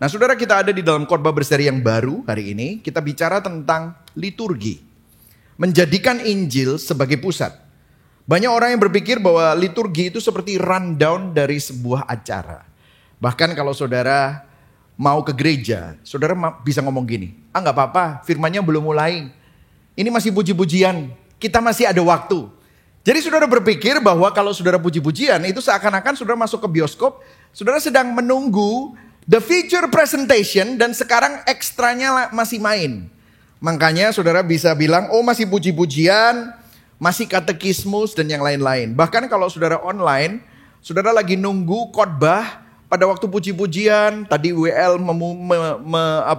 Nah saudara, kita ada di dalam khotbah berseri yang baru hari ini. Kita bicara tentang liturgi. Menjadikan Injil sebagai pusat. Banyak orang yang berpikir bahwa liturgi itu seperti rundown dari sebuah acara. Bahkan kalau saudara mau ke gereja, saudara bisa ngomong gini, nggak apa-apa, firmannya belum mulai. Ini masih puji-pujian, kita masih ada waktu. Jadi saudara berpikir bahwa kalau saudara puji-pujian itu seakan-akan saudara masuk ke bioskop, saudara sedang menunggu the feature presentation dan sekarang ekstranya masih main. Makanya saudara bisa bilang, oh masih puji-pujian, masih katekismus dan yang lain-lain. Bahkan kalau saudara online, saudara lagi nunggu khotbah pada waktu puji-pujian, tadi WL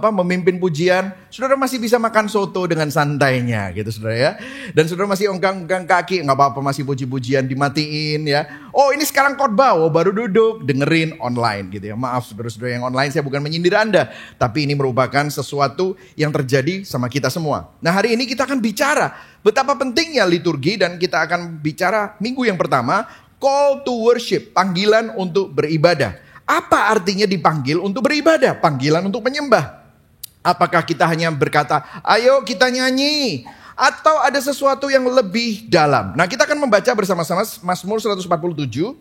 memimpin pujian, saudara masih bisa makan soto dengan santainya gitu saudara ya. Dan saudara masih ongkang-ongkang kaki, nggak apa-apa masih puji-pujian dimatiin ya. Oh ini sekarang khotbah, oh baru duduk dengerin online gitu ya. Maaf saudara-saudara yang online, saya bukan menyindir Anda, tapi ini merupakan sesuatu yang terjadi sama kita semua. Nah hari ini kita akan bicara betapa pentingnya liturgi dan kita akan bicara minggu yang pertama, call to worship, panggilan untuk beribadah. Apa artinya dipanggil untuk beribadah? Panggilan untuk menyembah. Apakah kita hanya berkata, ayo kita nyanyi? Atau ada sesuatu yang lebih dalam? Nah kita akan membaca bersama-sama Mazmur 147.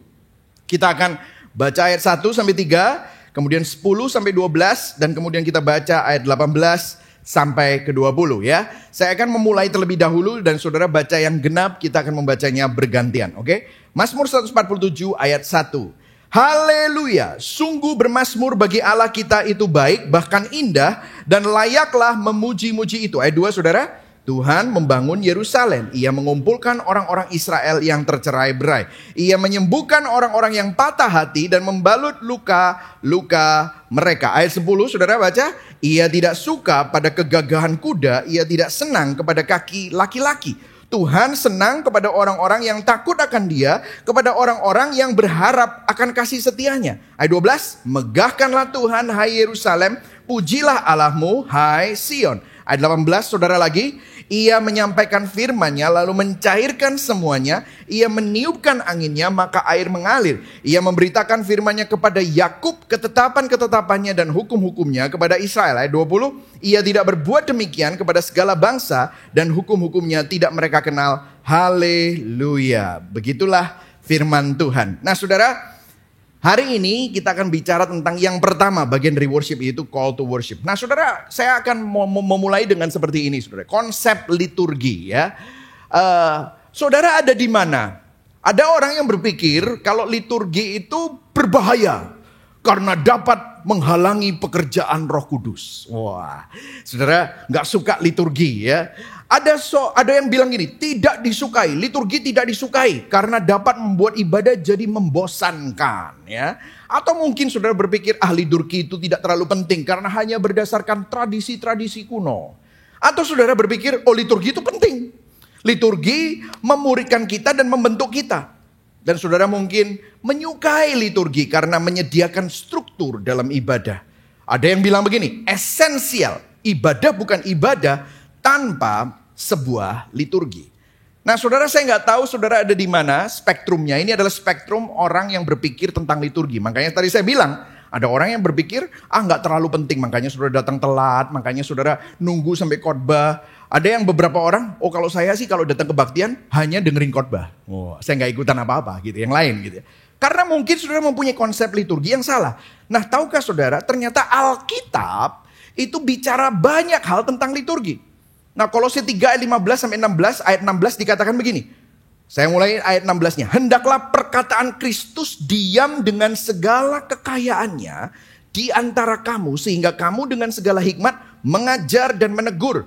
Kita akan baca ayat 1 sampai 3, kemudian 10 sampai 12, dan kemudian kita baca ayat 18 sampai ke 20 ya. Saya akan memulai terlebih dahulu dan saudara baca yang genap, kita akan membacanya bergantian. Oke? Mazmur 147 ayat 1. Haleluya, sungguh bermazmur bagi Allah kita itu baik, bahkan indah, dan layaklah memuji-muji itu. Ayat 2 saudara, Tuhan membangun Yerusalem, Ia mengumpulkan orang-orang Israel yang tercerai-berai. Ia menyembuhkan orang-orang yang patah hati dan membalut luka-luka mereka. Ayat 10 saudara baca, Ia tidak suka pada kegagahan kuda, Ia tidak senang kepada kaki laki-laki. Tuhan senang kepada orang-orang yang takut akan Dia, kepada orang-orang yang berharap akan kasih setianya. Ayat 12, megahkanlah Tuhan hai Yerusalem, pujilah Allahmu hai Sion. Ayat 18 saudara lagi, Ia menyampaikan firman-Nya lalu mencairkan semuanya, Ia meniupkan anginnya maka air mengalir. Ia memberitakan firman-Nya kepada Yakub, ketetapan-ketetapannya dan hukum-hukumnya kepada Israel. Ayat 20, Ia tidak berbuat demikian kepada segala bangsa dan hukum-hukumnya tidak mereka kenal. Haleluya. Begitulah firman Tuhan. Nah saudara, hari ini kita akan bicara tentang yang pertama bagian dari worship, yaitu call to worship. Nah saudara, saya akan memulai dengan seperti ini saudara. Konsep liturgi ya. Saudara ada di mana? Ada orang yang berpikir kalau liturgi itu berbahaya karena dapat menghalangi pekerjaan Roh Kudus. Wah, saudara nggak suka liturgi ya. Ada yang bilang gini, tidak disukai, liturgi tidak disukai karena dapat membuat ibadah jadi membosankan ya. Atau mungkin saudara berpikir liturgi itu tidak terlalu penting karena hanya berdasarkan tradisi-tradisi kuno. Atau saudara berpikir liturgi itu penting. Liturgi memuridkan kita dan membentuk kita. Dan saudara mungkin menyukai liturgi karena menyediakan struktur dalam ibadah. Ada yang bilang begini, esensial, ibadah bukan ibadah tanpa sebuah liturgi. Nah saudara, saya nggak tahu saudara ada di mana spektrumnya. Ini adalah spektrum orang yang berpikir tentang liturgi. Makanya tadi saya bilang, ada orang yang berpikir nggak terlalu penting. Makanya saudara datang telat, makanya saudara nunggu sampai khotbah. Ada yang beberapa orang, kalau saya sih kalau datang kebaktian hanya dengerin khotbah. Saya nggak ikutan apa-apa gitu, yang lain gitu ya. Karena mungkin saudara mempunyai konsep liturgi yang salah. Nah tahukah saudara, ternyata Alkitab itu bicara banyak hal tentang liturgi. Nah Kolose 3 ayat 15 sampai 16, ayat 16 dikatakan begini. Saya mulai ayat 16-nya. Hendaklah perkataan Kristus diam dengan segala kekayaannya di antara kamu, sehingga kamu dengan segala hikmat mengajar dan menegur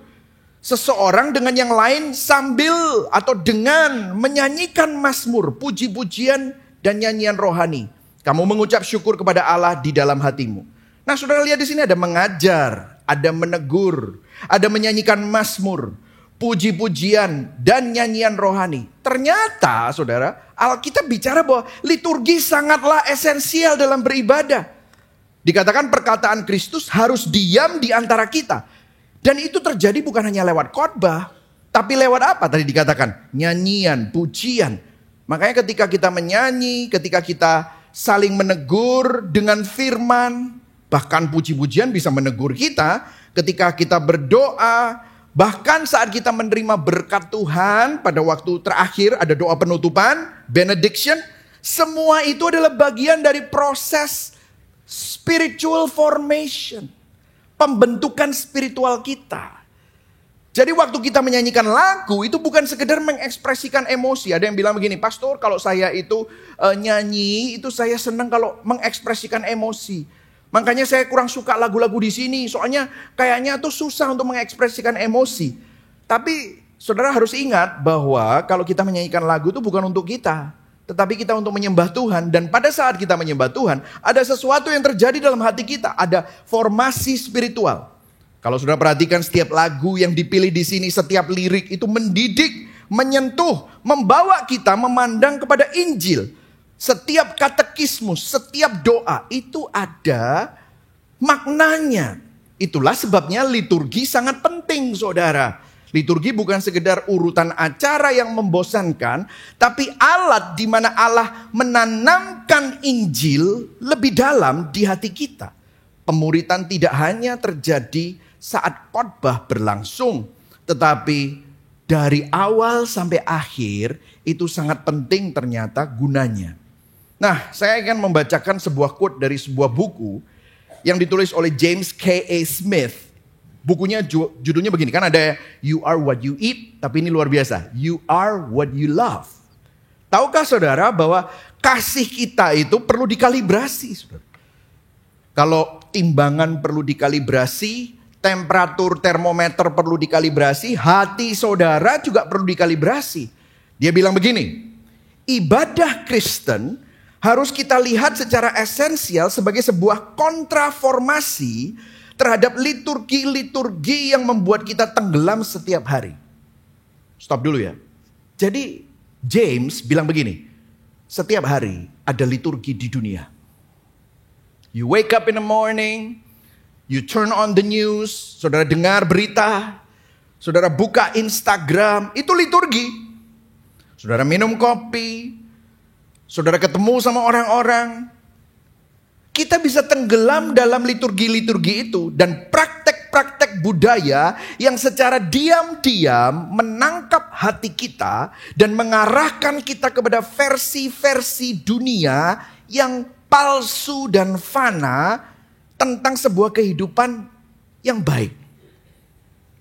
seseorang dengan yang lain sambil atau dengan menyanyikan mazmur, puji-pujian dan nyanyian rohani. Kamu mengucap syukur kepada Allah di dalam hatimu. Nah saudara lihat di sini ada mengajar, ada menegur, ada menyanyikan mazmur, puji-pujian dan nyanyian rohani. Ternyata saudara, Alkitab bicara bahwa liturgi sangatlah esensial dalam beribadah. Dikatakan perkataan Kristus harus diam di antara kita. Dan itu terjadi bukan hanya lewat khotbah, tapi lewat apa tadi dikatakan? Nyanyian, pujian. Makanya ketika kita menyanyi, ketika kita saling menegur dengan firman, Bahkan puji-pujian bisa menegur kita ketika kita berdoa. Bahkan saat kita menerima berkat Tuhan pada waktu terakhir ada doa penutupan, benediction. Semua itu adalah bagian dari proses spiritual formation. Pembentukan spiritual kita. Jadi waktu kita menyanyikan lagu itu bukan sekedar mengekspresikan emosi. Ada yang bilang begini, pastor kalau saya itu nyanyi itu saya senang kalau mengekspresikan emosi. Makanya saya kurang suka lagu-lagu di sini. Soalnya kayaknya tuh susah untuk mengekspresikan emosi. Tapi saudara harus ingat bahwa kalau kita menyanyikan lagu itu bukan untuk kita. Tetapi kita untuk menyembah Tuhan. Dan pada saat kita menyembah Tuhan ada sesuatu yang terjadi dalam hati kita. Ada formasi spiritual. Kalau sudah perhatikan setiap lagu yang dipilih di sini, setiap lirik itu mendidik, menyentuh, membawa kita memandang kepada Injil. Setiap katekismus, setiap doa itu ada maknanya. Itulah sebabnya liturgi sangat penting, saudara. Liturgi bukan sekedar urutan acara yang membosankan, tapi alat di mana Allah menanamkan Injil lebih dalam di hati kita. Pemuritan tidak hanya terjadi saat khotbah berlangsung, tetapi dari awal sampai akhir itu sangat penting ternyata gunanya. Nah, saya akan membacakan sebuah quote dari sebuah buku yang ditulis oleh James K.A. Smith. Bukunya judulnya begini, kan ada You Are What You Eat, tapi ini luar biasa. You Are What You Love. Tahukah saudara bahwa kasih kita itu perlu dikalibrasi, saudara? Kalau timbangan perlu dikalibrasi, temperatur termometer perlu dikalibrasi, hati saudara juga perlu dikalibrasi. Dia bilang begini, ibadah Kristen harus kita lihat secara esensial sebagai sebuah kontraformasi terhadap liturgi-liturgi yang membuat kita tenggelam setiap hari. Stop dulu ya. Jadi James bilang begini, setiap hari ada liturgi di dunia. You wake up in the morning, you turn on the news, saudara dengar berita, saudara buka Instagram, itu liturgi. Saudara minum kopi, saudara ketemu sama orang-orang. Kita bisa tenggelam dalam liturgi-liturgi itu dan praktek-praktek budaya yang secara diam-diam menangkap hati kita dan mengarahkan kita kepada versi-versi dunia yang palsu dan fana tentang sebuah kehidupan yang baik.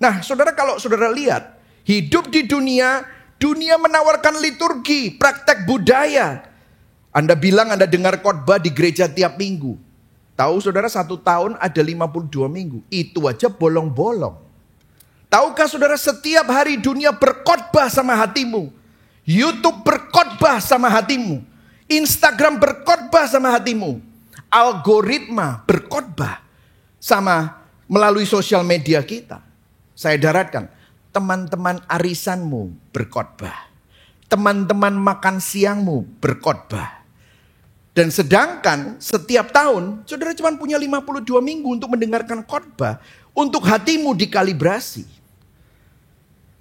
Nah, saudara, kalau saudara lihat, hidup di dunia menawarkan liturgi, praktek budaya. Anda bilang Anda dengar khotbah di gereja tiap minggu. Tahu saudara, 1 tahun ada 52 minggu. Itu aja bolong-bolong. Tahukah saudara, setiap hari dunia berkhotbah sama hatimu. YouTube berkhotbah sama hatimu. Instagram berkhotbah sama hatimu. Algoritma berkhotbah sama melalui sosial media kita. Saya daratkan, teman-teman arisanmu berkhotbah. Teman-teman makan siangmu berkhotbah. Dan sedangkan setiap tahun saudara cuma punya 52 minggu untuk mendengarkan khotbah. Untuk hatimu dikalibrasi.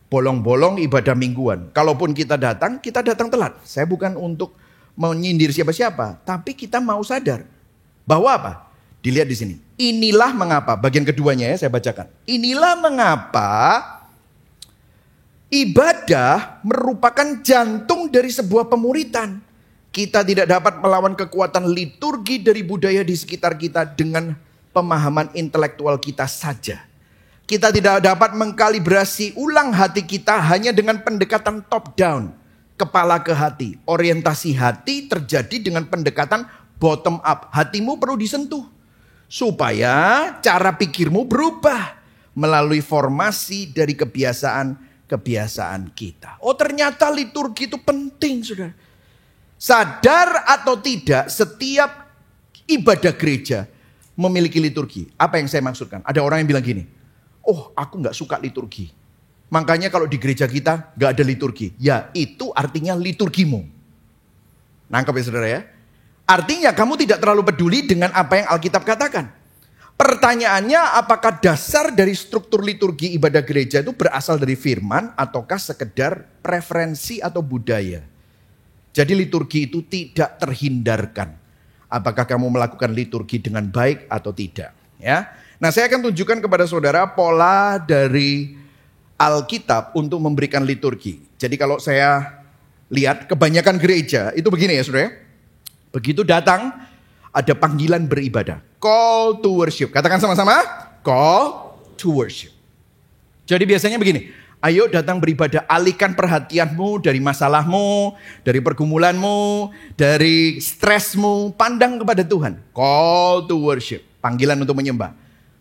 Bolong-bolong ibadah mingguan. Kalaupun kita datang telat. Saya bukan untuk menyindir siapa-siapa, tapi kita mau sadar bahwa apa? Dilihat di sini. Inilah mengapa, bagian keduanya ya saya bacakan. Inilah mengapa ibadah merupakan jantung dari sebuah pemuritan. Kita tidak dapat melawan kekuatan liturgi dari budaya di sekitar kita dengan pemahaman intelektual kita saja. Kita tidak dapat mengkalibrasi ulang hati kita hanya dengan pendekatan top down. Kepala ke hati. Orientasi hati terjadi dengan pendekatan bottom up. Hatimu perlu disentuh. Supaya cara pikirmu berubah. Melalui formasi dari kebiasaan kita. Oh, ternyata liturgi itu penting, saudara. Sadar atau tidak, setiap ibadah gereja memiliki liturgi. Apa yang saya maksudkan? Ada orang yang bilang gini, oh aku gak suka liturgi. Makanya kalau di gereja kita gak ada liturgi. Ya itu artinya liturgimu. Nangkep ya saudara ya. Artinya kamu tidak terlalu peduli dengan apa yang Alkitab katakan. Pertanyaannya, apakah dasar dari struktur liturgi ibadah gereja itu berasal dari firman ataukah sekedar preferensi atau budaya? Jadi liturgi itu tidak terhindarkan. apakah kamu melakukan liturgi dengan baik atau tidak. Ya. Nah, saya akan tunjukkan kepada saudara pola dari Alkitab untuk memberikan liturgi. Jadi kalau saya lihat kebanyakan gereja itu begini ya saudara. Begitu datang ada panggilan beribadah. Call to worship. Katakan sama-sama. Call to worship. Jadi biasanya begini. Ayo datang beribadah, alihkan perhatianmu dari masalahmu, dari pergumulanmu, dari stresmu, pandang kepada Tuhan. Call to worship, panggilan untuk menyembah.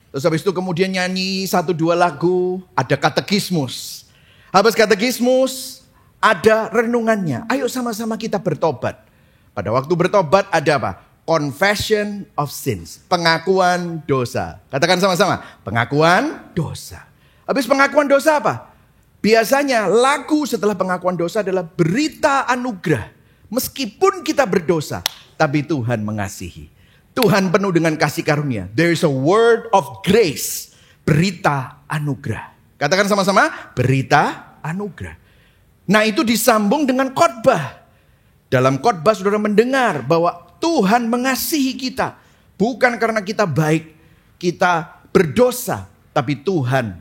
Terus habis itu kemudian nyanyi 1-2 lagu, ada katekismus. Habis katekismus, ada renungannya. Ayo sama-sama kita bertobat. Pada waktu bertobat ada apa? Confession of sins, pengakuan dosa. Katakan sama-sama, pengakuan dosa. Habis pengakuan dosa apa? Biasanya lagu setelah pengakuan dosa adalah berita anugerah. Meskipun kita berdosa, tapi Tuhan mengasihi. Tuhan penuh dengan kasih karunia. There is a word of grace. Berita anugerah. Katakan sama-sama, berita anugerah. Nah itu disambung dengan khotbah. Dalam khotbah saudara mendengar bahwa Tuhan mengasihi kita. Bukan karena kita baik, kita berdosa. Tapi Tuhan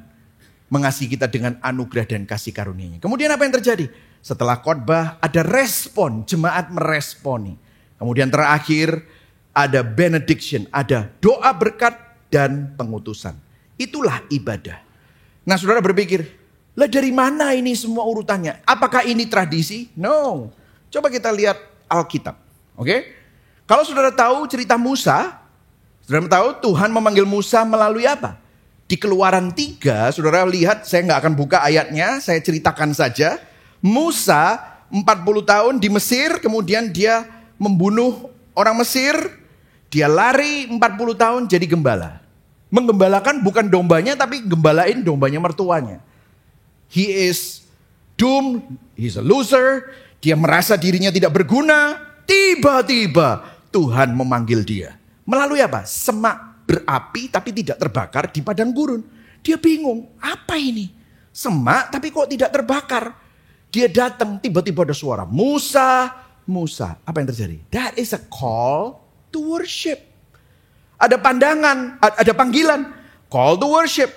mengasihi kita dengan anugerah dan kasih karunia-Nya. Kemudian apa yang terjadi? Setelah khotbah ada respon, jemaat meresponi. Kemudian terakhir ada benediction, ada doa berkat dan pengutusan. Itulah ibadah. Nah saudara berpikir, lah dari mana ini semua urutannya? Apakah ini tradisi? No. Coba kita lihat Alkitab. Oke? Kalau saudara tahu cerita Musa, saudara tahu Tuhan memanggil Musa melalui apa? Di Keluaran 3, saudara lihat, saya nggak akan buka ayatnya, saya ceritakan saja. Musa 40 tahun di Mesir, kemudian dia membunuh orang Mesir. Dia lari 40 tahun jadi gembala. Menggembalakan bukan dombanya, tapi gembalain dombanya mertuanya. He is doomed, he's a loser, dia merasa dirinya tidak berguna. Tiba-tiba Tuhan memanggil dia. Melalui apa? Semak berapi tapi tidak terbakar di padang gurun. Dia bingung, apa ini? Semak tapi kok tidak terbakar. Dia datang, tiba-tiba ada suara, Musa, Musa. Apa yang terjadi? That is a call to worship. Ada pandangan, ada panggilan, call to worship.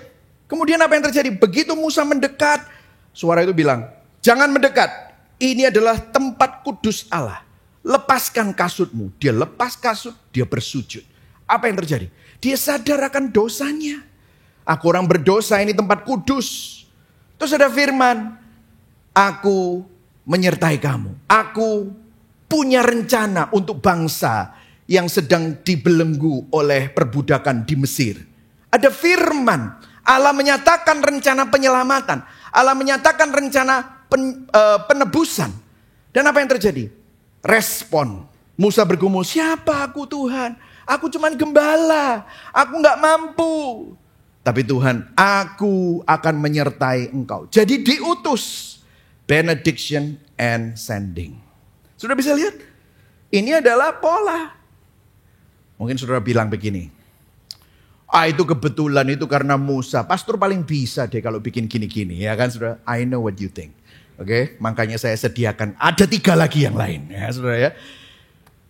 Kemudian apa yang terjadi? Begitu Musa mendekat, suara itu bilang, jangan mendekat. Ini adalah tempat kudus Allah. Lepaskan kasutmu. Dia lepas kasut, dia bersujud. Apa yang terjadi? Dia sadar akan dosanya. Aku orang berdosa, ini tempat kudus. Terus ada firman, aku menyertai kamu. Aku punya rencana untuk bangsa yang sedang dibelenggu oleh perbudakan di Mesir. Ada firman, Allah menyatakan rencana penyelamatan. Allah menyatakan rencana penebusan. Dan apa yang terjadi? Respon. Musa bergumul, siapa aku Tuhan? Aku cuman gembala, aku gak mampu. Tapi Tuhan, aku akan menyertai engkau. Jadi diutus. Benediction and sending. Sudah bisa lihat? Ini adalah pola. Mungkin saudara bilang begini. Itu kebetulan, itu karena Musa. Pastor paling bisa deh kalau bikin gini-gini. Ya kan saudara? I know what you think. Oke, makanya saya sediakan. Ada 3 lagi yang lain. Ya saudara ya.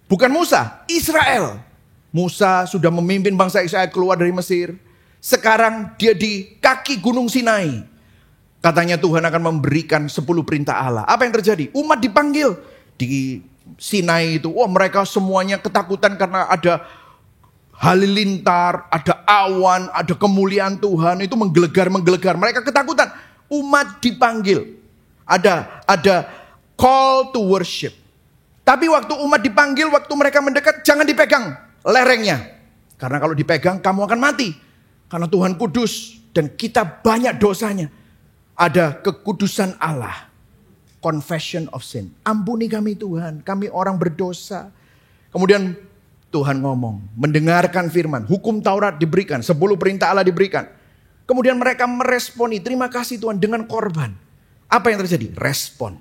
Bukan Musa, Israel. Musa sudah memimpin bangsa Israel keluar dari Mesir. Sekarang dia di kaki Gunung Sinai. Katanya Tuhan akan memberikan 10 perintah Allah. Apa yang terjadi? Umat dipanggil di Sinai itu. Wah, mereka semuanya ketakutan karena ada halilintar, ada awan, ada kemuliaan Tuhan. Itu menggelegar. Mereka ketakutan. Umat dipanggil. Ada call to worship. Tapi waktu umat dipanggil, waktu mereka mendekat, jangan dipegang lerengnya. Karena kalau dipegang kamu akan mati. Karena Tuhan kudus dan kita banyak dosanya. Ada kekudusan Allah. Confession of sin. Ampuni kami Tuhan, kami orang berdosa. Kemudian Tuhan ngomong, mendengarkan firman. Hukum Taurat diberikan, 10 perintah Allah diberikan. Kemudian mereka meresponi, terima kasih Tuhan dengan korban. Apa yang terjadi? Respon.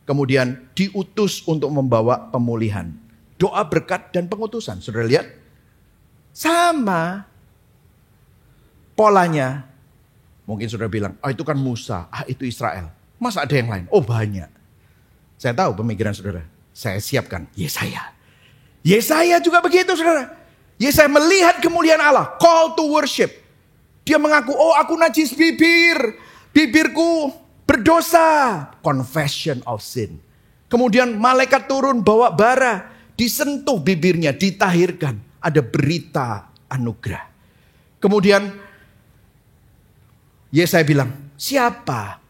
Kemudian diutus untuk membawa pemulihan. Doa berkat dan pengutusan. Saudara lihat? Sama polanya. Mungkin saudara bilang, itu kan Musa, itu Israel. Masa ada yang lain? Oh banyak. Saya tahu pemikiran saudara. Saya siapkan, Yesaya. Yesaya juga begitu, saudara. Yesaya melihat kemuliaan Allah, call to worship. Dia mengaku, oh aku najis bibirku berdosa. Confession of sin. Kemudian malaikat turun bawa bara, disentuh bibirnya, ditahirkan. Ada berita anugerah. Kemudian Yesaya bilang, siapa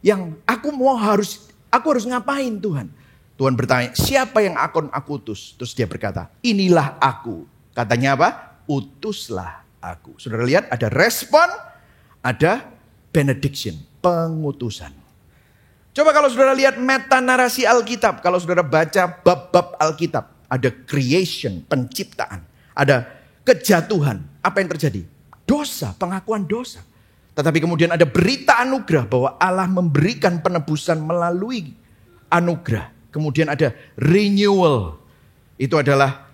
yang aku harus ngapain Tuhan? Tuhan bertanya, siapa yang akan aku utus? Terus dia berkata, inilah aku. Katanya apa? Utuslah aku. Saudara lihat ada respon, ada benediction, pengutusan. Coba kalau saudara lihat meta narasi Alkitab, kalau saudara baca bab-bab Alkitab, ada creation, penciptaan, ada kejatuhan. Apa yang terjadi? Dosa, pengakuan dosa. Tetapi kemudian ada berita anugerah bahwa Allah memberikan penebusan melalui anugerah. Kemudian ada renewal, itu adalah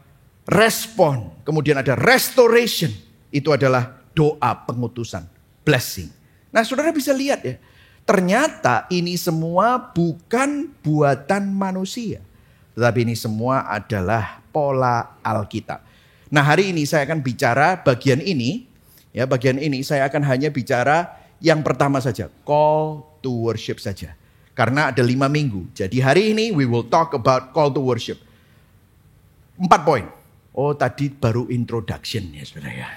respon. Kemudian ada restoration, itu adalah doa pengutusan, blessing. Nah saudara bisa lihat ya, ternyata ini semua bukan buatan manusia. Tetapi ini semua adalah pola Alkitab. Nah hari ini saya akan bicara bagian ini. Ya bagian ini saya akan hanya bicara yang pertama saja, call to worship saja. Karena ada 5 minggu. Jadi hari ini we will talk about call to worship. 4 poin. Oh tadi baru introduction ya saudara ya.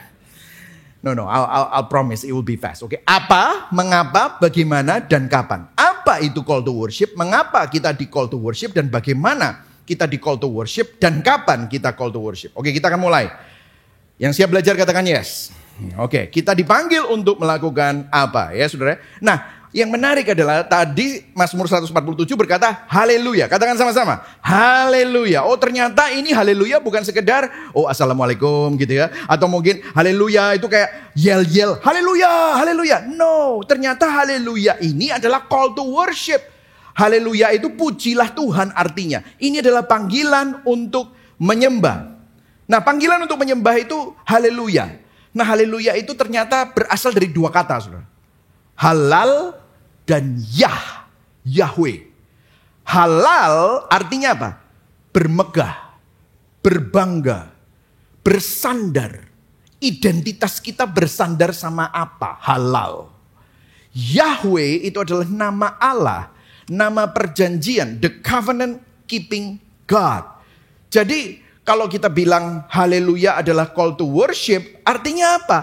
No, I'll promise it will be fast. Oke, apa, mengapa, bagaimana, dan kapan. Apa itu call to worship? Mengapa kita di call to worship dan bagaimana kita di call to worship dan kapan kita call to worship. Oke, kita akan mulai. Yang siap belajar katakan yes. Oke, kita dipanggil untuk melakukan apa ya saudara. Nah yang menarik adalah tadi Mazmur 147 berkata haleluya. Katakan sama-sama. Haleluya. Oh ternyata ini haleluya bukan sekedar oh assalamualaikum gitu ya. Atau mungkin haleluya itu kayak yel-yel. Haleluya, haleluya. No, ternyata haleluya ini adalah call to worship. Haleluya itu pujilah Tuhan artinya. Ini adalah panggilan untuk menyembah. Nah panggilan untuk menyembah itu haleluya. Nah haleluya itu ternyata berasal dari 2 kata saudara. Halal dan Yahweh. Halal artinya apa? Bermegah, berbangga, bersandar. Identitas kita bersandar sama apa? Halal. Yahweh itu adalah nama Allah, nama perjanjian, the covenant keeping God. Jadi kalau kita bilang haleluya adalah call to worship, artinya apa?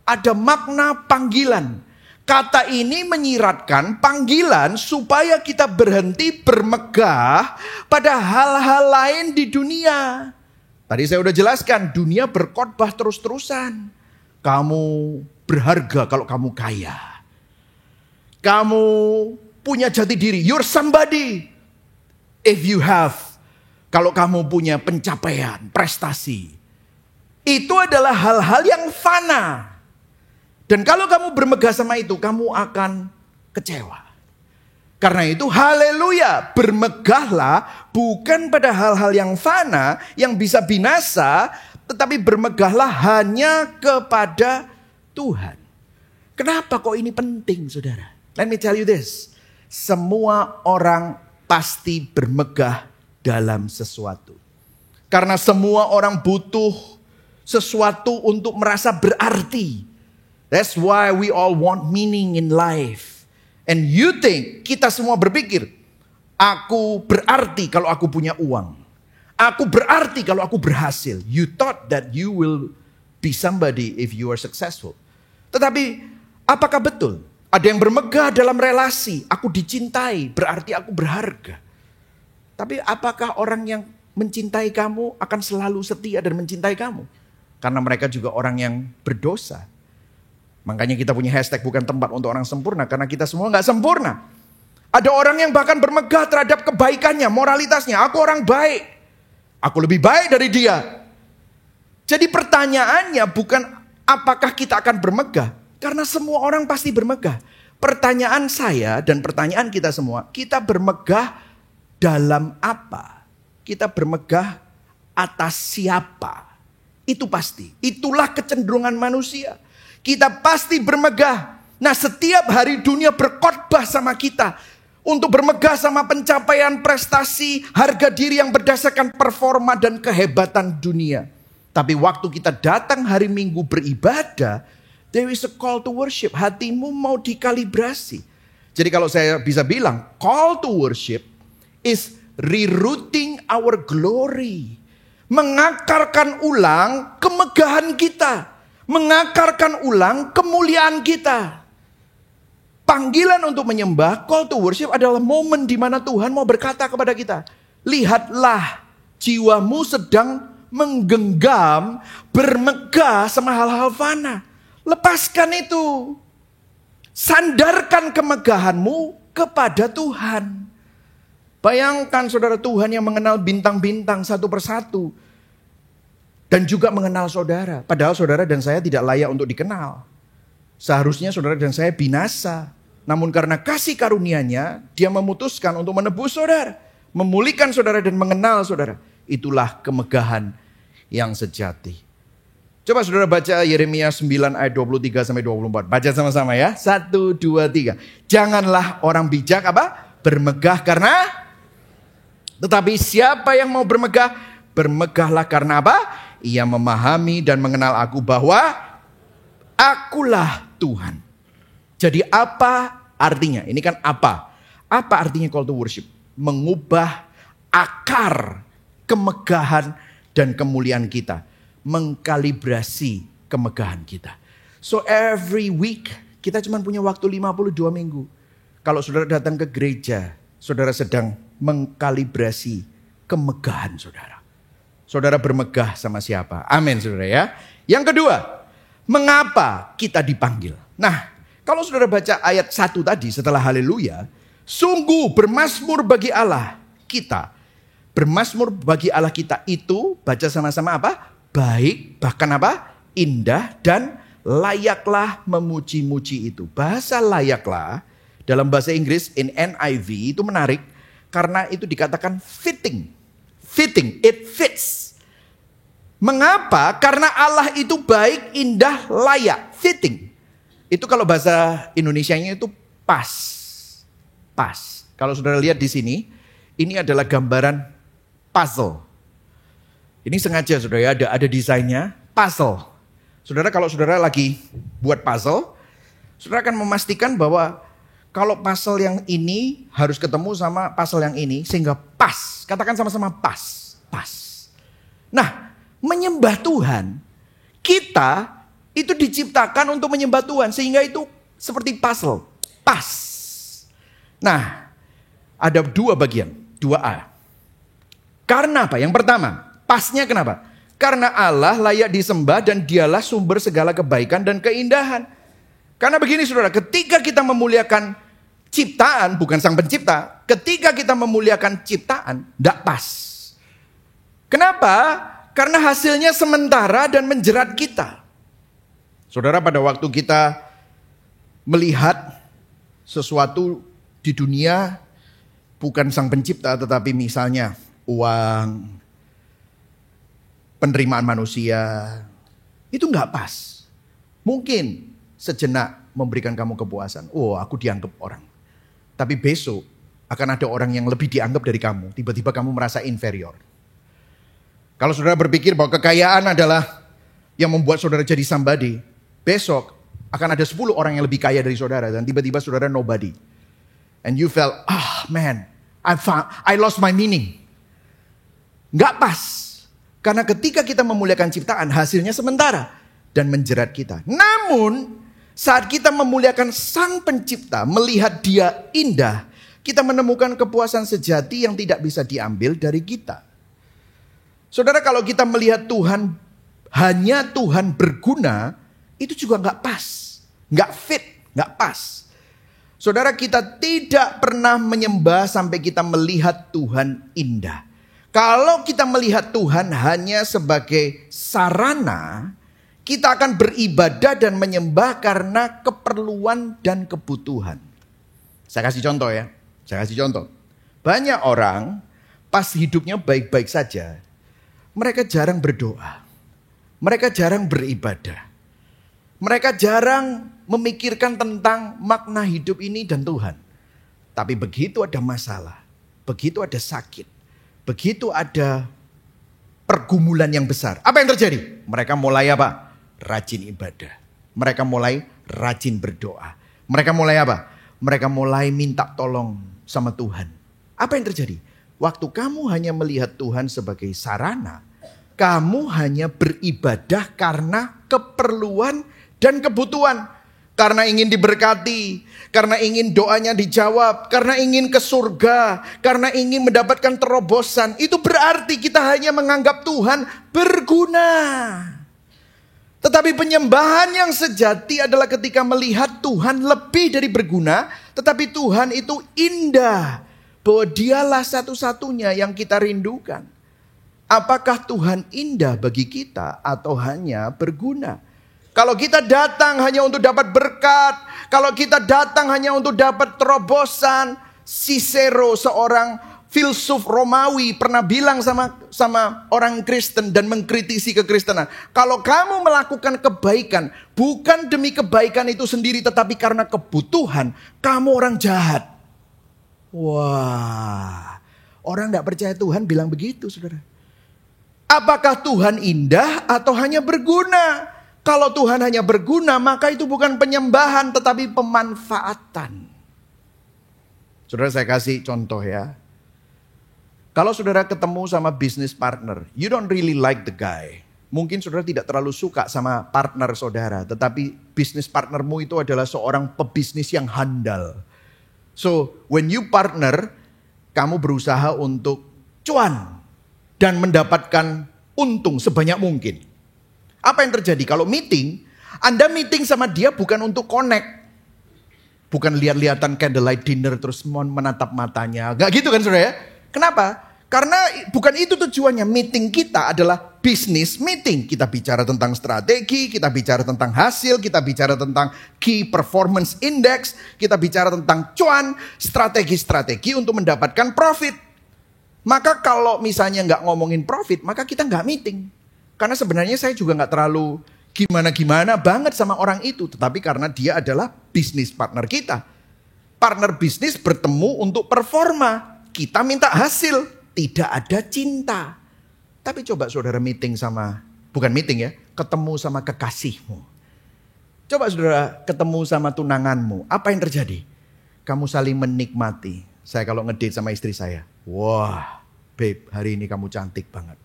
Ada makna panggilan. Kata ini menyiratkan panggilan supaya kita berhenti bermegah pada hal-hal lain di dunia. Tadi saya udah jelaskan, dunia berkhotbah terus-terusan. Kamu berharga kalau kamu kaya. Kamu punya jati diri, you're somebody. If you have, kalau kamu punya pencapaian, prestasi. Itu adalah hal-hal yang fana. Dan kalau kamu bermegah sama itu, kamu akan kecewa. Karena itu haleluya, bermegahlah bukan pada hal-hal yang fana, yang bisa binasa, tetapi bermegahlah hanya kepada Tuhan. Kenapa kok ini penting saudara? Let me tell you this. Semua orang pasti bermegah dalam sesuatu. Karena semua orang butuh sesuatu untuk merasa berarti. That's why we all want meaning in life. And you think, kita semua berpikir, aku berarti kalau aku punya uang. Aku berarti kalau aku berhasil. You thought that you will be somebody if you are successful. Tetapi apakah betul? Ada yang bermegah dalam relasi. Aku dicintai, berarti aku berharga. Tapi apakah orang yang mencintai kamu akan selalu setia dan mencintai kamu? Karena mereka juga orang yang berdosa. Makanya kita punya hashtag bukan tempat untuk orang sempurna. Karena kita semua gak sempurna. Ada orang yang bahkan bermegah terhadap kebaikannya, moralitasnya. Aku orang baik. Aku lebih baik dari dia. Jadi pertanyaannya bukan apakah kita akan bermegah. Karena semua orang pasti bermegah. Pertanyaan saya dan pertanyaan kita semua. Kita bermegah dalam apa? Kita bermegah atas siapa? Itu pasti. Itulah kecenderungan manusia. Kita pasti bermegah. Nah setiap hari dunia berkhotbah sama kita. Untuk bermegah sama pencapaian prestasi, harga diri yang berdasarkan performa dan kehebatan dunia. Tapi waktu kita datang hari Minggu beribadah, there is a call to worship. Hatimu mau dikalibrasi. Jadi kalau saya bisa bilang, call to worship is rerouting our glory. Mengakarkan ulang kemegahan kita. Mengakarkan ulang kemuliaan kita. Panggilan untuk menyembah, call to worship adalah momen di mana Tuhan mau berkata kepada kita, lihatlah jiwamu sedang menggenggam, bermegah sama hal-hal fana. Lepaskan itu. Sandarkan kemegahanmu kepada Tuhan. Bayangkan saudara, Tuhan yang mengenal bintang-bintang satu persatu. Dan juga mengenal saudara. Padahal saudara dan saya tidak layak untuk dikenal. Seharusnya saudara dan saya binasa. Namun karena kasih karunia-Nya, Dia memutuskan untuk menebus saudara. Memulihkan saudara dan mengenal saudara. Itulah kemegahan yang sejati. Coba saudara baca Yeremia 9 ayat 23-24. Baca sama-sama ya. 1, 2, 3. Janganlah orang bijak apa? Bermegah karena. Tetapi siapa yang mau bermegah? Bermegahlah karena apa? Ia memahami dan mengenal aku bahwa akulah Tuhan. Jadi apa artinya? Ini kan apa? Apa artinya call to worship? Mengubah akar kemegahan dan kemuliaan kita. Mengkalibrasi kemegahan kita. So every week kita cuma punya waktu 52 minggu. Kalau saudara datang ke gereja, saudara sedang mengkalibrasi kemegahan saudara. Saudara bermegah sama siapa? Amin saudara ya. Yang kedua, mengapa kita dipanggil? Nah, kalau saudara baca ayat 1 tadi setelah haleluya, sungguh bermazmur bagi Allah kita. Bermazmur bagi Allah kita itu, baca sama-sama apa? Baik, bahkan apa? Indah dan layaklah memuji-muji itu. Bahasa layaklah dalam bahasa Inggris in NIV itu menarik karena itu dikatakan fitting. Fitting, it fits. Mengapa? Karena Allah itu baik, indah, layak, fitting. Itu kalau bahasa Indonesianya itu pas. Pas. Kalau saudara lihat di sini, ini adalah gambaran puzzle. Ini sengaja saudara ya, ada desainnya, puzzle. Saudara kalau saudara lagi buat puzzle, saudara akan memastikan bahwa kalau puzzle yang ini harus ketemu sama puzzle yang ini sehingga pas. Katakan sama-sama pas. Pas. Nah, menyembah Tuhan, kita itu diciptakan untuk menyembah Tuhan sehingga itu seperti puzzle, pas. Nah, ada 2 bagian, 2A. Karena apa? Yang pertama, pasnya kenapa? Karena Allah layak disembah dan Dialah sumber segala kebaikan dan keindahan. Karena begini saudara, ketika kita memuliakan ciptaan, bukan sang pencipta, ketika kita memuliakan ciptaan, tidak pas. Kenapa? Karena hasilnya sementara dan menjerat kita. Saudara, pada waktu kita melihat sesuatu di dunia bukan sang pencipta tetapi misalnya uang, penerimaan manusia, itu nggak pas. Mungkin sejenak memberikan kamu kepuasan. Oh, aku dianggap orang. Tapi besok akan ada orang yang lebih dianggap dari kamu. Tiba-tiba kamu merasa inferior. Kalau saudara berpikir bahwa kekayaan adalah yang membuat saudara jadi somebody, besok akan ada 10 orang yang lebih kaya dari saudara dan tiba-tiba saudara nobody. And you felt, man, I lost my meaning. Nggak pas. Karena ketika kita memuliakan ciptaan, hasilnya sementara dan menjerat kita. Namun, saat kita memuliakan sang pencipta, melihat dia indah, kita menemukan kepuasan sejati yang tidak bisa diambil dari kita. Saudara, kalau kita melihat Tuhan, hanya Tuhan berguna, itu juga nggak pas, nggak fit, nggak pas. Saudara, kita tidak pernah menyembah sampai kita melihat Tuhan indah. Kalau kita melihat Tuhan hanya sebagai sarana, kita akan beribadah dan menyembah karena keperluan dan kebutuhan. Saya kasih contoh ya, saya kasih contoh. Banyak orang pas hidupnya baik-baik saja, mereka jarang berdoa, mereka jarang beribadah. Mereka jarang memikirkan tentang makna hidup ini dan Tuhan. Tapi begitu ada masalah, begitu ada sakit, begitu ada pergumulan yang besar, apa yang terjadi? Mereka mulai apa? Rajin ibadah. Mereka mulai rajin berdoa. Mereka mulai apa? Mereka mulai minta tolong sama Tuhan. Apa yang terjadi? Waktu kamu hanya melihat Tuhan sebagai sarana, kamu hanya beribadah karena keperluan dan kebutuhan. Karena ingin diberkati, karena ingin doanya dijawab, karena ingin ke surga, karena ingin mendapatkan terobosan. Itu berarti kita hanya menganggap Tuhan berguna. Tetapi penyembahan yang sejati adalah ketika melihat Tuhan lebih dari berguna, tetapi Tuhan itu indah. Bahwa dialah satu-satunya yang kita rindukan. Apakah Tuhan indah bagi kita atau hanya berguna? Kalau kita datang hanya untuk dapat berkat, kalau kita datang hanya untuk dapat terobosan, Cicero, seorang filsuf Romawi, pernah bilang sama orang Kristen dan mengkritisi kekristenan. Kalau kamu melakukan kebaikan, bukan demi kebaikan itu sendiri, tetapi karena kebutuhan, kamu orang jahat. Wah, orang tidak percaya Tuhan bilang begitu, saudara. Apakah Tuhan indah atau hanya berguna? Kalau Tuhan hanya berguna, maka itu bukan penyembahan, tetapi pemanfaatan. Saudara, saya kasih contoh ya. Kalau saudara ketemu sama business partner, you don't really like the guy. Mungkin saudara tidak terlalu suka sama partner saudara, tetapi business partnermu itu adalah seorang pebisnis yang handal. So, when you partner, kamu berusaha untuk cuan dan mendapatkan untung sebanyak mungkin. Apa yang terjadi? Kalau meeting, Anda meeting sama dia bukan untuk connect. Bukan lihat-lihatan candlelight dinner terus menatap matanya. Gak gitu kan saudara ya? Kenapa? Karena bukan itu tujuannya. Meeting kita adalah business meeting. Kita bicara tentang strategi, kita bicara tentang hasil, kita bicara tentang key performance index, kita bicara tentang cuan, strategi-strategi untuk mendapatkan profit. Maka kalau misalnya nggak ngomongin profit, maka kita nggak meeting. Karena sebenarnya saya juga nggak terlalu gimana-gimana banget sama orang itu. Tetapi karena dia adalah bisnis partner kita. Partner bisnis bertemu untuk performa. Kita minta hasil. Tidak ada cinta. Tapi coba saudara meeting sama, bukan meeting ya, ketemu sama kekasihmu. Coba saudara ketemu sama tunanganmu. Apa yang terjadi? Kamu saling menikmati. Saya kalau ngedate sama istri saya. Wah, babe, hari ini kamu cantik banget.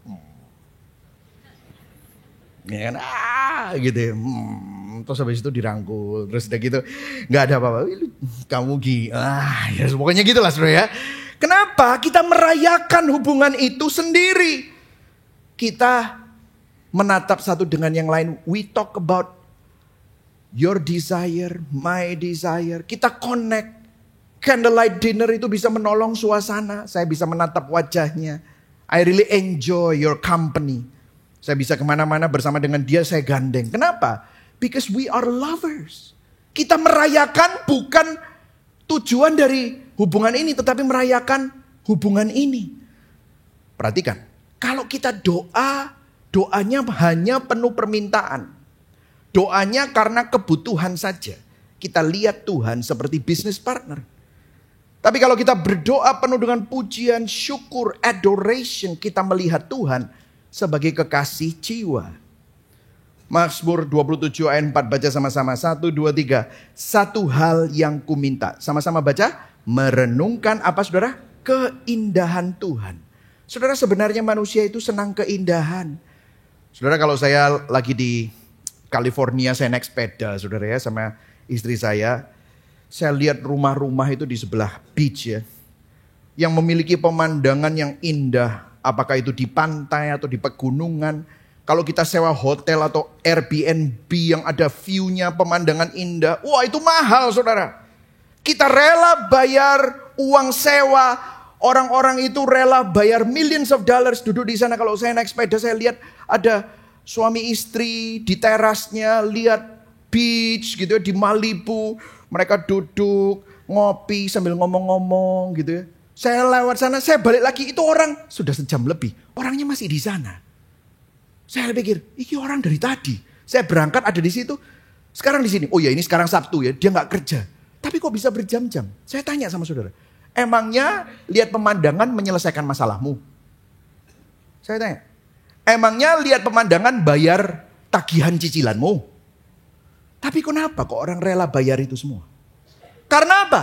Ya kan, gitu ya. Terus habis itu dirangkul, terus udah gitu nggak ada apa-apa, kamu ya pokoknya gitulah saudara ya. Kenapa? Kita merayakan hubungan itu sendiri. Kita menatap satu dengan yang lain. We talk about your desire, my desire. Kita connect. Candlelight dinner itu bisa menolong suasana. Saya bisa menatap wajahnya. I really enjoy your company. Saya bisa kemana-mana bersama dengan dia, saya gandeng. Kenapa? Because we are lovers. Kita merayakan bukan tujuan dari hubungan ini, tetapi merayakan hubungan ini. Perhatikan, kalau kita doanya hanya penuh permintaan. Doanya karena kebutuhan saja. Kita lihat Tuhan seperti business partner. Tapi kalau kita berdoa penuh dengan pujian, syukur, adoration, kita melihat Tuhan sebagai kekasih jiwa. Mazmur 27 ayat 4 baca sama-sama. 1, 2, 3. Satu hal yang kuminta. Sama-sama baca. Merenungkan apa saudara? Keindahan Tuhan. Saudara, sebenarnya manusia itu senang keindahan. Saudara, kalau saya lagi di California, saya naik sepeda saudara ya sama istri saya. Saya lihat rumah-rumah itu di sebelah beach ya. Yang memiliki pemandangan yang indah. Apakah itu di pantai atau di pegunungan. Kalau kita sewa hotel atau Airbnb yang ada view-nya, pemandangan indah. Wah, itu mahal saudara. Kita rela bayar uang sewa. Orang-orang itu rela bayar millions of dollars duduk di sana. Kalau saya naik sepeda, saya lihat ada suami istri di terasnya. Lihat beach gitu ya, di Malibu. Mereka duduk, ngopi sambil ngomong-ngomong gitu ya. Saya lewat sana, saya balik lagi, itu orang sudah sejam lebih. Orangnya masih di sana. Saya pikir, ini orang dari tadi. Saya berangkat ada di situ, sekarang di sini. Oh ya, ini sekarang Sabtu ya, dia nggak kerja. Tapi kok bisa berjam-jam? Saya tanya sama saudara. Emangnya lihat pemandangan menyelesaikan masalahmu? Saya tanya. Emangnya lihat pemandangan bayar tagihan cicilanmu? Tapi kenapa kok orang rela bayar itu semua? Karena apa?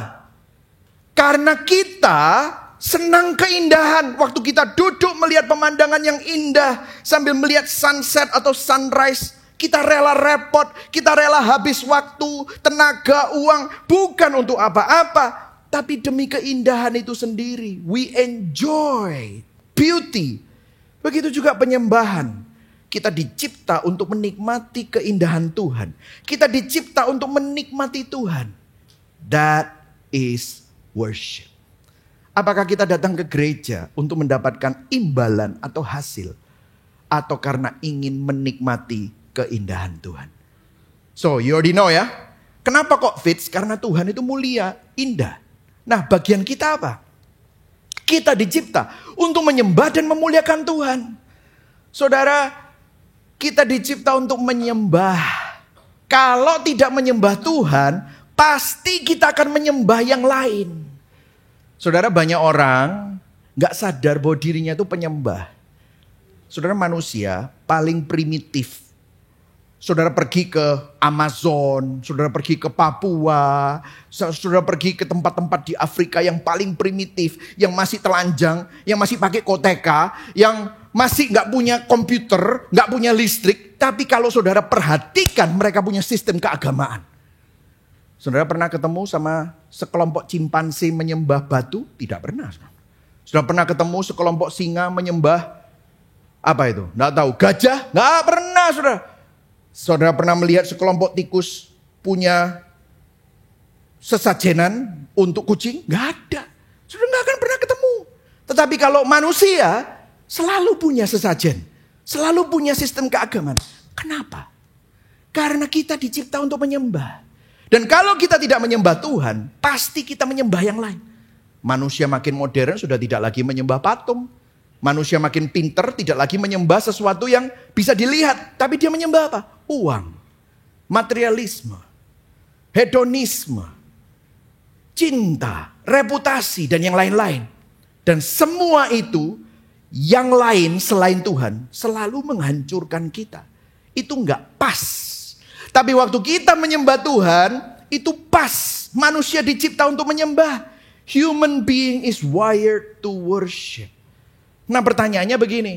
Karena kita senang keindahan. Waktu kita duduk melihat pemandangan yang indah sambil melihat sunset atau sunrise, kita rela repot, kita rela habis waktu, tenaga, uang, bukan untuk apa-apa, tapi demi keindahan itu sendiri. We enjoy beauty. Begitu juga penyembahan. Kita dicipta untuk menikmati keindahan Tuhan. Kita dicipta untuk menikmati Tuhan. That is worship. Apakah kita datang ke gereja untuk mendapatkan imbalan atau hasil? Atau karena ingin menikmati keindahan Tuhan? So, you already know ya. Kenapa kok fits? Karena Tuhan itu mulia, indah. Nah, bagian kita apa? Kita dicipta untuk menyembah dan memuliakan Tuhan. Saudara, kita dicipta untuk menyembah. Kalau tidak menyembah Tuhan, pasti kita akan menyembah yang lain. Saudara, banyak orang gak sadar bahwa dirinya itu penyembah. Saudara, manusia paling primitif. Saudara pergi ke Amazon, saudara pergi ke Papua, saudara pergi ke tempat-tempat di Afrika yang paling primitif, yang masih telanjang, yang masih pakai koteka, yang masih gak punya komputer, gak punya listrik. Tapi kalau saudara perhatikan, mereka punya sistem keagamaan. Saudara pernah ketemu sama sekelompok cimpanse menyembah batu? Tidak pernah. Saudara pernah ketemu sekelompok singa menyembah apa itu? Nggak tahu. Gajah? Nggak pernah, saudara. Saudara pernah melihat sekelompok tikus punya sesajenan untuk kucing? Nggak ada. Saudara nggak akan pernah ketemu. Tetapi kalau manusia selalu punya sesajen, selalu punya sistem keagamaan. Kenapa? Karena kita dicipta untuk menyembah. Dan kalau kita tidak menyembah Tuhan, pasti kita menyembah yang lain. Manusia makin modern sudah tidak lagi menyembah patung. Manusia makin pinter tidak lagi menyembah sesuatu yang bisa dilihat. Tapi dia menyembah apa? Uang, materialisme, hedonisme, cinta, reputasi, dan yang lain-lain. Dan semua itu, yang lain selain Tuhan, selalu menghancurkan kita. Itu enggak pas. Tapi waktu kita menyembah Tuhan, itu pas. Manusia dicipta untuk menyembah. Human being is wired to worship. Nah, pertanyaannya begini.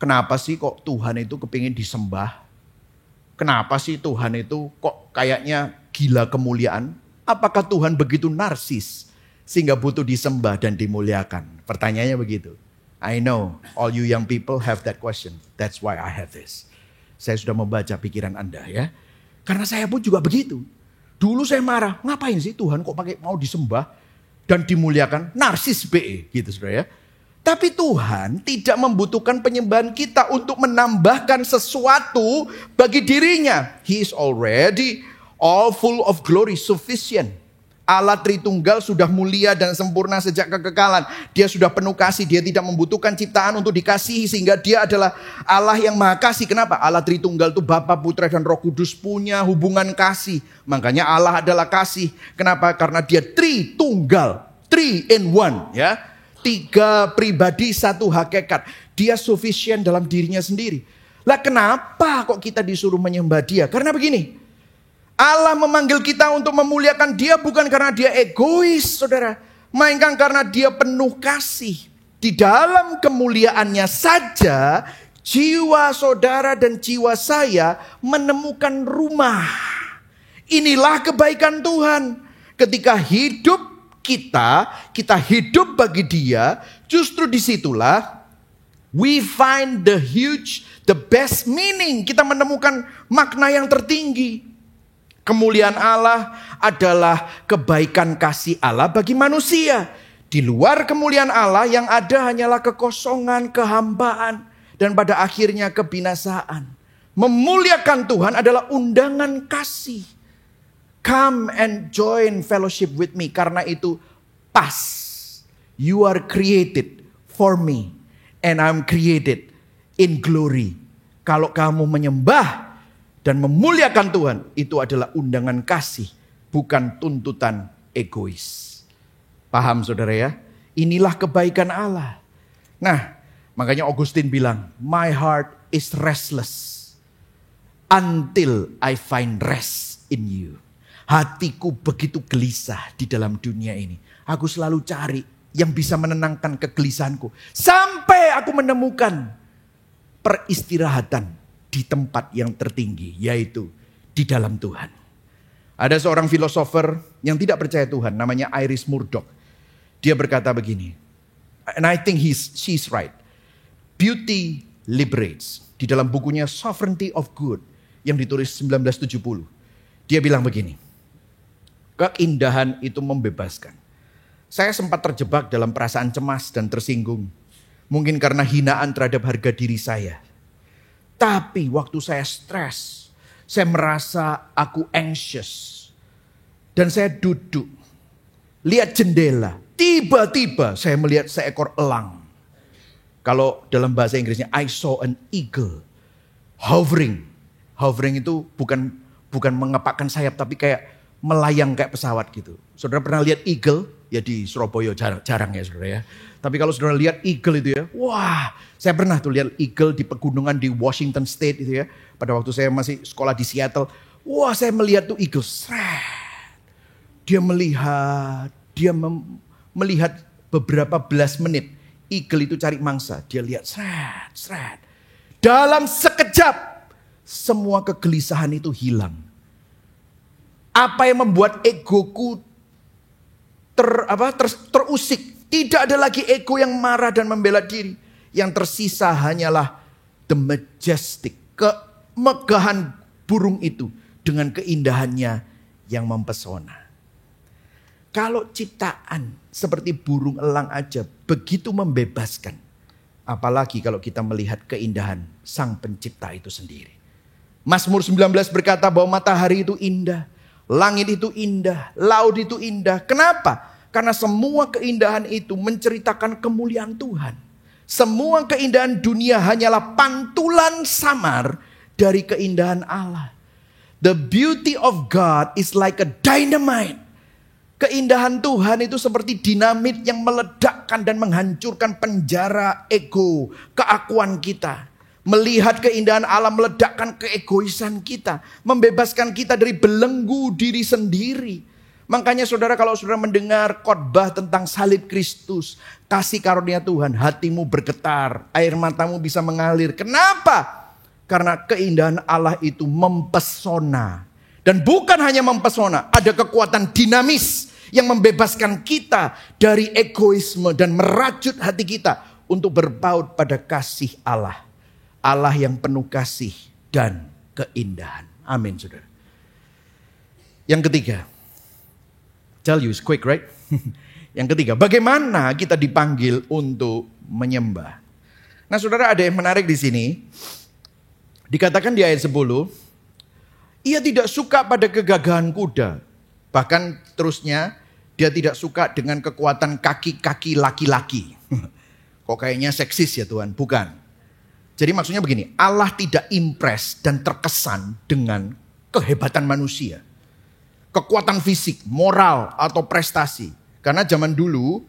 Kenapa sih kok Tuhan itu kepingin disembah? Kenapa sih Tuhan itu kok kayaknya gila kemuliaan? Apakah Tuhan begitu narsis sehingga butuh disembah dan dimuliakan? Pertanyaannya begitu. I know all you young people have that question. That's why I have this. Saya sudah membaca pikiran Anda ya. Karena saya pun juga begitu. Dulu saya marah. Ngapain sih Tuhan kok pakai mau disembah dan dimuliakan? Narsis BE gitu saudara ya. Tapi Tuhan tidak membutuhkan penyembahan kita untuk menambahkan sesuatu bagi dirinya. He is already all full of glory, sufficient. Allah Tritunggal sudah mulia dan sempurna sejak kekekalan. Dia sudah penuh kasih, dia tidak membutuhkan ciptaan untuk dikasihi. Sehingga dia adalah Allah yang maha kasih. Kenapa? Allah Tritunggal itu Bapa, Putra, dan Roh Kudus punya hubungan kasih. Makanya Allah adalah kasih. Kenapa? Karena dia Tritunggal, 3 in 1 ya. 3 pribadi, 1 hakikat. Dia sufficient dalam dirinya sendiri. Lah kenapa kok kita disuruh menyembah dia? Karena begini. Allah memanggil kita untuk memuliakan dia bukan karena dia egois, saudara. Melainkan karena dia penuh kasih. Di dalam kemuliaannya saja, jiwa saudara dan jiwa saya menemukan rumah. Inilah kebaikan Tuhan. Ketika hidup kita hidup bagi dia, justru disitulah we find the best meaning. Kita menemukan makna yang tertinggi. Kemuliaan Allah adalah kebaikan kasih Allah bagi manusia. Di luar kemuliaan Allah yang ada hanyalah kekosongan, kehambaan, dan pada akhirnya kebinasaan. Memuliakan Tuhan adalah undangan kasih. Come and join fellowship with me. Karena itu pas. You are created for me. And I'm created in glory. Kalau kamu menyembah dan memuliakan Tuhan, itu adalah undangan kasih bukan tuntutan egois. Paham saudara ya? Inilah kebaikan Allah. Nah, makanya Augustine bilang, my heart is restless until I find rest in you. Hatiku begitu gelisah di dalam dunia ini. Aku selalu cari yang bisa menenangkan kegelisahanku. Sampai aku menemukan peristirahatan di tempat yang tertinggi. Yaitu di dalam Tuhan. Ada seorang filosofer yang tidak percaya Tuhan. Namanya Iris Murdoch. Dia berkata begini. And I think she's right. Beauty liberates. Di dalam bukunya Sovereignty of Good. Yang ditulis 1970. Dia bilang begini. Keindahan itu membebaskan. Saya sempat terjebak dalam perasaan cemas dan tersinggung. Mungkin karena hinaan terhadap harga diri saya. Tapi waktu saya stres, saya merasa aku anxious. Dan saya duduk, lihat jendela. Tiba-tiba saya melihat seekor elang. Kalau dalam bahasa Inggrisnya, I saw an eagle hovering. Hovering itu bukan mengepakkan sayap, tapi kayak melayang kayak pesawat gitu. Saudara pernah lihat eagle? Ya di Surabaya jarang ya saudara ya. Tapi kalau saudara lihat eagle itu ya, wah, saya pernah tuh lihat eagle di pegunungan di Washington State itu ya. Pada waktu saya masih sekolah di Seattle, wah saya melihat tuh eagle. Dia melihat beberapa belas menit. Eagle itu cari mangsa, dia lihat dalam sekejap semua kegelisahan itu hilang. Apa yang membuat egoku terusik. Tidak ada lagi ego yang marah dan membela diri. Yang tersisa hanyalah the majestic. Kemegahan burung itu dengan keindahannya yang mempesona. Kalau ciptaan seperti burung elang aja begitu membebaskan. Apalagi kalau kita melihat keindahan sang pencipta itu sendiri. Mazmur 19 berkata bahwa matahari itu indah. Langit itu indah, laut itu indah. Kenapa? Karena semua keindahan itu menceritakan kemuliaan Tuhan. Semua keindahan dunia hanyalah pantulan samar dari keindahan Allah. The beauty of God is like a dynamite. Keindahan Tuhan itu seperti dinamit yang meledakkan dan menghancurkan penjara ego, keakuan kita. Melihat keindahan Allah meledakkan keegoisan kita. Membebaskan kita dari belenggu diri sendiri. Makanya saudara kalau saudara mendengar khotbah tentang salib Kristus. Kasih karunia Tuhan, hatimu bergetar. Air matamu bisa mengalir. Kenapa? Karena keindahan Allah itu mempesona. Dan bukan hanya mempesona. Ada kekuatan dinamis yang membebaskan kita dari egoisme. Dan merajut hati kita untuk berpaut pada kasih Allah. Allah yang penuh kasih dan keindahan. Amin saudara. Yang ketiga. Tell you it's quick right? Yang ketiga. Bagaimana kita dipanggil untuk menyembah. Nah saudara ada yang menarik di sini. Dikatakan di ayat 10. Ia tidak suka pada kegagahan kuda. Bahkan terusnya. Dia tidak suka dengan kekuatan kaki-kaki laki-laki. Kok kayaknya seksis ya Tuhan? Bukan. Jadi maksudnya begini, Allah tidak impress dan terkesan dengan kehebatan manusia. Kekuatan fisik, moral, atau prestasi. Karena zaman dulu,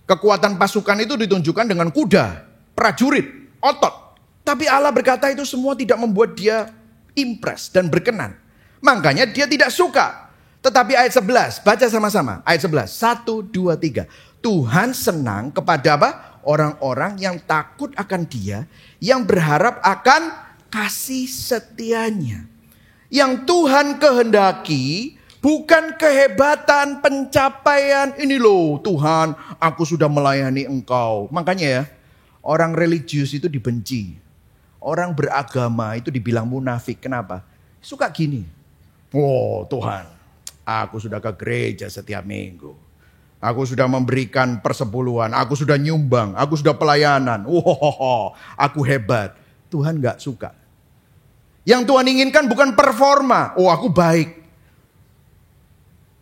kekuatan pasukan itu ditunjukkan dengan kuda, prajurit, otot. Tapi Allah berkata itu semua tidak membuat dia impress dan berkenan. Makanya dia tidak suka. Tetapi ayat 11, baca sama-sama. Ayat 11, 1, 2, 3. Tuhan senang kepada apa? Orang-orang yang takut akan Dia, yang berharap akan kasih setianya. Yang Tuhan kehendaki bukan kehebatan, pencapaian. Ini loh Tuhan, aku sudah melayani Engkau. Makanya ya, orang religius itu dibenci. Orang beragama itu dibilang munafik. Kenapa? Suka gini. Oh Tuhan, aku sudah ke gereja setiap minggu. Aku sudah memberikan persepuluhan, aku sudah nyumbang, aku sudah pelayanan. Wow, aku hebat. Tuhan gak suka. Yang Tuhan inginkan bukan performa. Oh aku baik.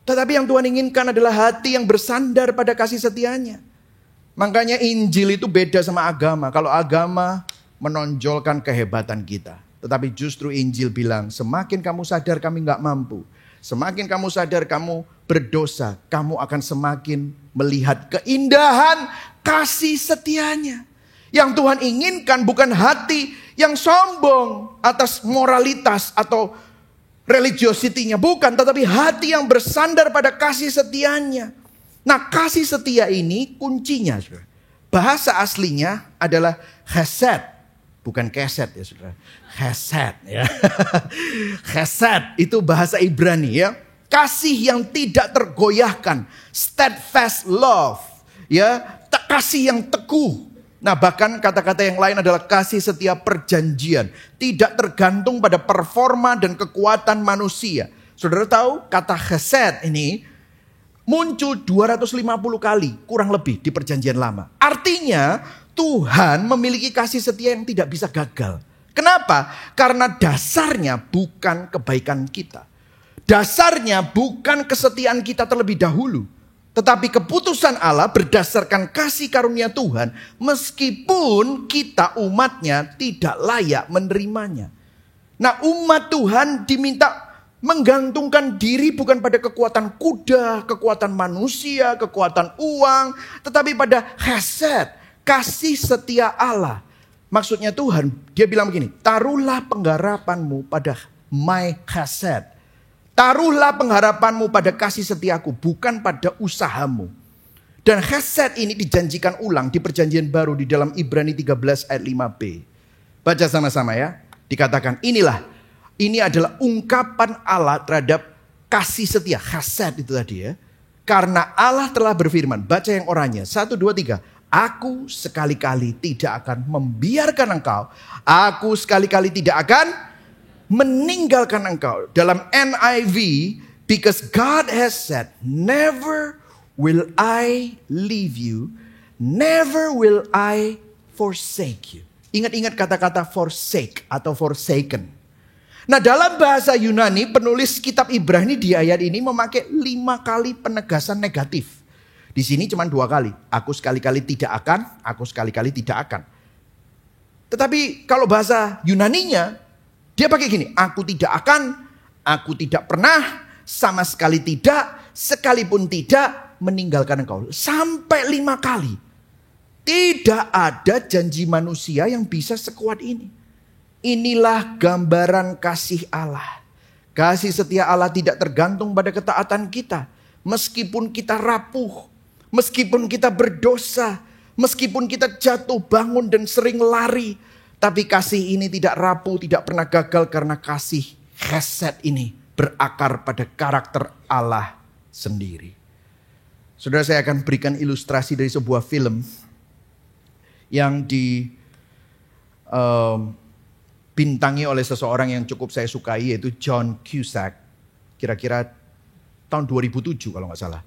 Tetapi yang Tuhan inginkan adalah hati yang bersandar pada kasih setianya. Makanya Injil itu beda sama agama. Kalau agama menonjolkan kehebatan kita. Tetapi justru Injil bilang semakin kamu sadar kami gak mampu. Semakin kamu sadar kamu berdosa, kamu akan semakin melihat keindahan kasih setianya. Yang Tuhan inginkan bukan hati yang sombong atas moralitas atau religiosity-nya. Bukan, tetapi hati yang bersandar pada kasih setianya. Nah, kasih setia ini kuncinya. Saudara. Bahasa aslinya adalah chesed. Bukan keset ya saudara. Chesed ya. Chesed itu bahasa Ibrani ya. Kasih yang tidak tergoyahkan. Steadfast love. Ya, kasih yang teguh. Nah bahkan kata-kata yang lain adalah kasih setia perjanjian. Tidak tergantung pada performa dan kekuatan manusia. Saudara tahu kata chesed ini muncul 250 kali kurang lebih di perjanjian lama. Artinya Tuhan memiliki kasih setia yang tidak bisa gagal. Kenapa? Karena dasarnya bukan kebaikan kita. Dasarnya bukan kesetiaan kita terlebih dahulu. Tetapi keputusan Allah berdasarkan kasih karunia Tuhan. Meskipun kita umatnya tidak layak menerimanya. Nah umat Tuhan diminta menggantungkan diri bukan pada kekuatan kuda, kekuatan manusia, kekuatan uang. Tetapi pada chesed, kasih setia Allah. Maksudnya Tuhan, dia bilang begini. Taruhlah pengharapanmu pada my chesed. Taruhlah pengharapanmu pada kasih setiaku, bukan pada usahamu. Dan chesed ini dijanjikan ulang di perjanjian baru di dalam Ibrani 13 ayat 5b. Baca sama-sama ya. Dikatakan ini adalah ungkapan Allah terhadap kasih setia. Chesed itu tadi ya. Karena Allah telah berfirman, baca yang oranye. 1, 2, 3. Aku sekali-kali tidak akan membiarkan engkau. Aku sekali-kali tidak akan meninggalkan engkau. Dalam NIV, because God has said, never will I leave you, never will I forsake you. Ingat-ingat kata-kata forsake atau forsaken. Nah dalam bahasa Yunani, penulis kitab Ibrani di ayat ini memakai 5 kali penegasan negatif. Di sini cuma 2 kali. Aku sekali-kali tidak akan, aku sekali-kali tidak akan. Tetapi kalau bahasa Yunaninya, dia pakai gini, aku tidak akan, aku tidak pernah, sama sekali tidak, sekalipun tidak meninggalkan engkau. Sampai 5 kali. Tidak ada janji manusia yang bisa sekuat ini. Inilah gambaran kasih Allah. Kasih setia Allah tidak tergantung pada ketaatan kita. Meskipun kita rapuh, meskipun kita berdosa, meskipun kita jatuh bangun dan sering lari. Tapi kasih ini tidak rapuh, tidak pernah gagal karena kasih chesed ini berakar pada karakter Allah sendiri. Saudara, saya akan berikan ilustrasi dari sebuah film yang dibintangi oleh seseorang yang cukup saya sukai, yaitu John Cusack. Kira-kira tahun 2007 kalau nggak salah.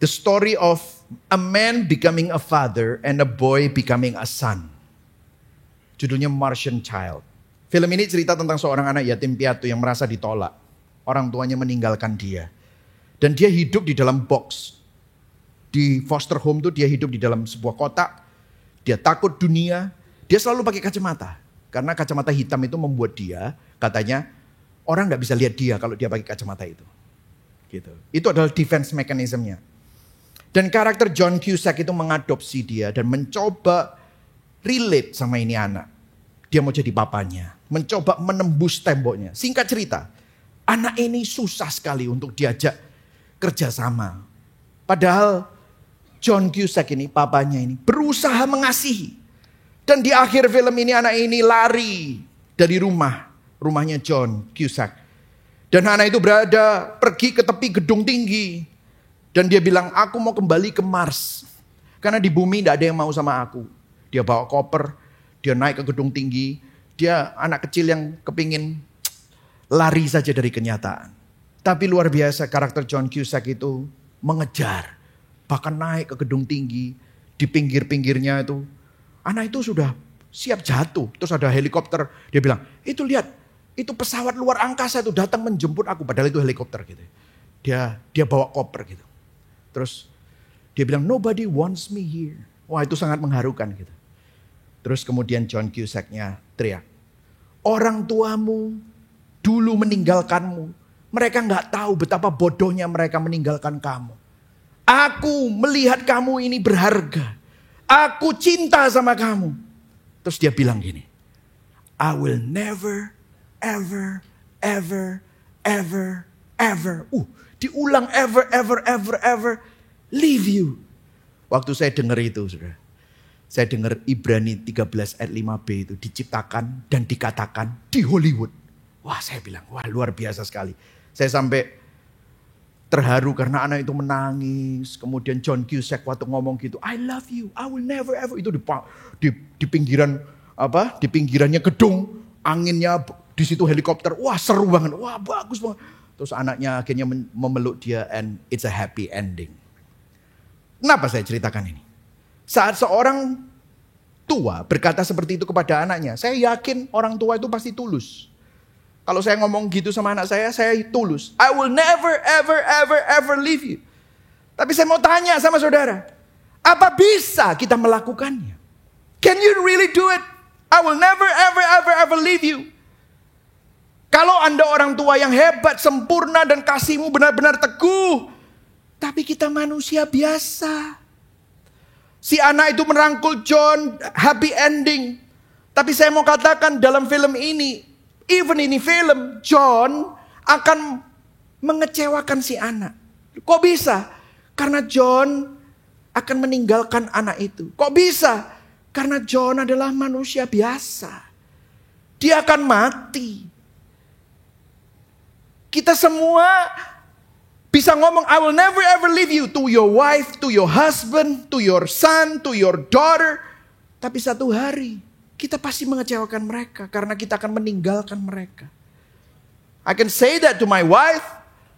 The story of a man becoming a father and a boy becoming a son. Judulnya Martian Child. Film ini cerita tentang seorang anak yatim piatu yang merasa ditolak. Orang tuanya meninggalkan dia. Dan dia hidup di dalam box. Di foster home itu dia hidup di dalam sebuah kotak. Dia takut dunia. Dia selalu pakai kacamata. Karena kacamata hitam itu membuat dia, katanya, orang gak bisa lihat dia kalau dia pakai kacamata itu. Gitu. Itu adalah defense mechanism-nya. Dan karakter John Cusack itu mengadopsi dia dan mencoba relate sama ini anak. Dia mau jadi papanya. Mencoba menembus temboknya. Singkat cerita, anak ini susah sekali untuk diajak kerjasama. Padahal John Cusack ini, papanya ini, berusaha mengasihi. Dan di akhir film ini anak ini lari dari rumahnya John Cusack. Dan anak itu pergi ke tepi gedung tinggi. Dan dia bilang, aku mau kembali ke Mars. Karena di bumi tidak ada yang mau sama aku. Dia bawa koper, dia naik ke gedung tinggi. Dia anak kecil yang kepingin lari saja dari kenyataan. Tapi luar biasa karakter John Cusack itu mengejar. Bahkan naik ke gedung tinggi. Di pinggir-pinggirnya itu. Anak itu sudah siap jatuh. Terus ada helikopter. Dia bilang, itu lihat. Itu pesawat luar angkasa itu datang menjemput aku. Padahal itu helikopter gitu. Dia bawa koper gitu. Terus dia bilang, nobody wants me here. Wah itu sangat mengharukan gitu. Terus kemudian John Cusack-nya teriak. Orang tuamu dulu meninggalkanmu. Mereka nggak tahu betapa bodohnya mereka meninggalkan kamu. Aku melihat kamu ini berharga. Aku cinta sama kamu. Terus dia bilang gini, I will never, ever, ever, ever, ever. Diulang ever, ever, ever, ever, leave you. Waktu saya dengar itu, saudara. Saya dengar Ibrani 13 ayat 5b itu diciptakan dan dikatakan di Hollywood. Wah, saya bilang, wah luar biasa sekali. Saya sampai terharu karena anak itu menangis. Kemudian John Cusack waktu ngomong gitu, I love you, I will never ever. Itu di pinggiran di pinggirannya gedung, anginnya di situ helikopter. Wah, seru banget. Wah, bagus banget. Terus anaknya akhirnya memeluk dia and it's a happy ending. Kenapa saya ceritakan ini? Saat seorang tua berkata seperti itu kepada anaknya, saya yakin orang tua itu pasti tulus. Kalau saya ngomong gitu sama anak saya tulus. I will never, ever, ever, ever leave you. Tapi saya mau tanya sama saudara, apa bisa kita melakukannya? Can you really do it? I will never, ever, ever, ever leave you. Kalau Anda orang tua yang hebat, sempurna, dan kasihmu benar-benar teguh. Tapi kita manusia biasa. Si anak itu merangkul John, happy ending. Tapi saya mau katakan dalam film ini, even ini film, John akan mengecewakan si anak. Kok bisa? Karena John akan meninggalkan anak itu. Kok bisa? Karena John adalah manusia biasa. Dia akan mati. Kita semua bisa ngomong, I will never ever leave you, to your wife, to your husband, to your son, to your daughter. Tapi satu hari kita pasti mengecewakan mereka karena kita akan meninggalkan mereka. I can say that to my wife,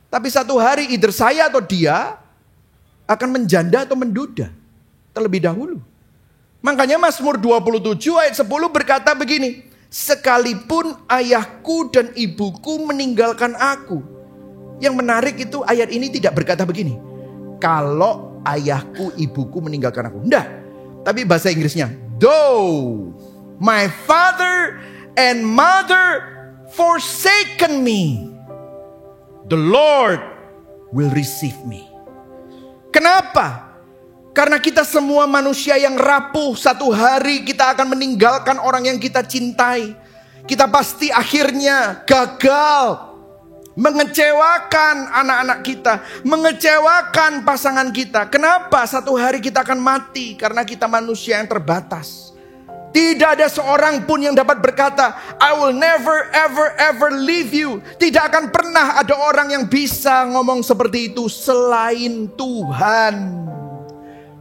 tapi satu hari either saya atau dia akan menjanda atau menduda terlebih dahulu. Makanya Mazmur 27 ayat 10 berkata begini, sekalipun ayahku dan ibuku meninggalkan aku. Yang menarik itu ayat ini tidak berkata begini, kalau ayahku ibuku meninggalkan aku. Enggak. Tapi bahasa Inggrisnya, though my father and mother forsaken me, the Lord will receive me. Kenapa? Karena kita semua manusia yang rapuh, satu hari kita akan meninggalkan orang yang kita cintai. Kita pasti akhirnya gagal, mengecewakan anak-anak kita, mengecewakan pasangan kita. Kenapa? Satu hari kita akan mati karena kita manusia yang terbatas. Tidak ada seorang pun yang dapat berkata, I will never ever ever leave you. Tidak akan pernah ada orang yang bisa ngomong seperti itu selain Tuhan.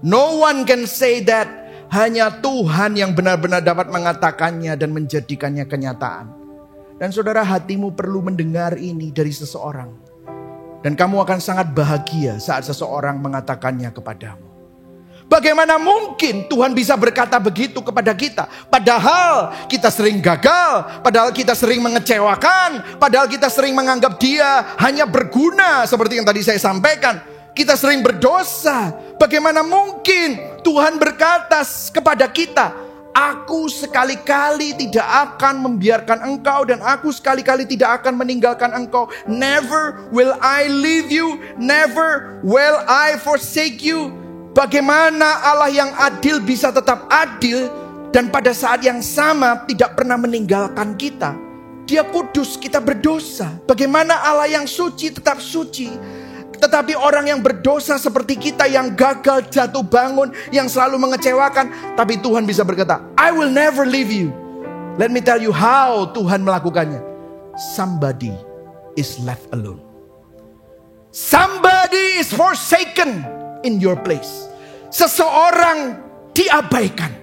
No one can say that. Hanya Tuhan yang benar-benar dapat mengatakannya dan menjadikannya kenyataan. Dan saudara, hatimu perlu mendengar ini dari seseorang. Dan kamu akan sangat bahagia saat seseorang mengatakannya kepadamu. Bagaimana mungkin Tuhan bisa berkata begitu kepada kita? Padahal kita sering gagal, padahal kita sering mengecewakan, padahal kita sering menganggap dia hanya berguna seperti yang tadi saya sampaikan. Kita sering berdosa. Bagaimana mungkin Tuhan berkata kepada kita, aku sekali-kali tidak akan membiarkan engkau dan aku sekali-kali tidak akan meninggalkan engkau. Never will I leave you, never will I forsake you. Bagaimana Allah yang adil bisa tetap adil dan pada saat yang sama tidak pernah meninggalkan kita? Dia kudus, kita berdosa. Bagaimana Allah yang suci tetap suci? Tetapi orang yang berdosa seperti kita, yang gagal jatuh bangun, yang selalu mengecewakan, tapi Tuhan bisa berkata, I will never leave you. Let me tell you how Tuhan melakukannya. Somebody is left alone. Somebody is forsaken in your place. Seseorang diabaikan.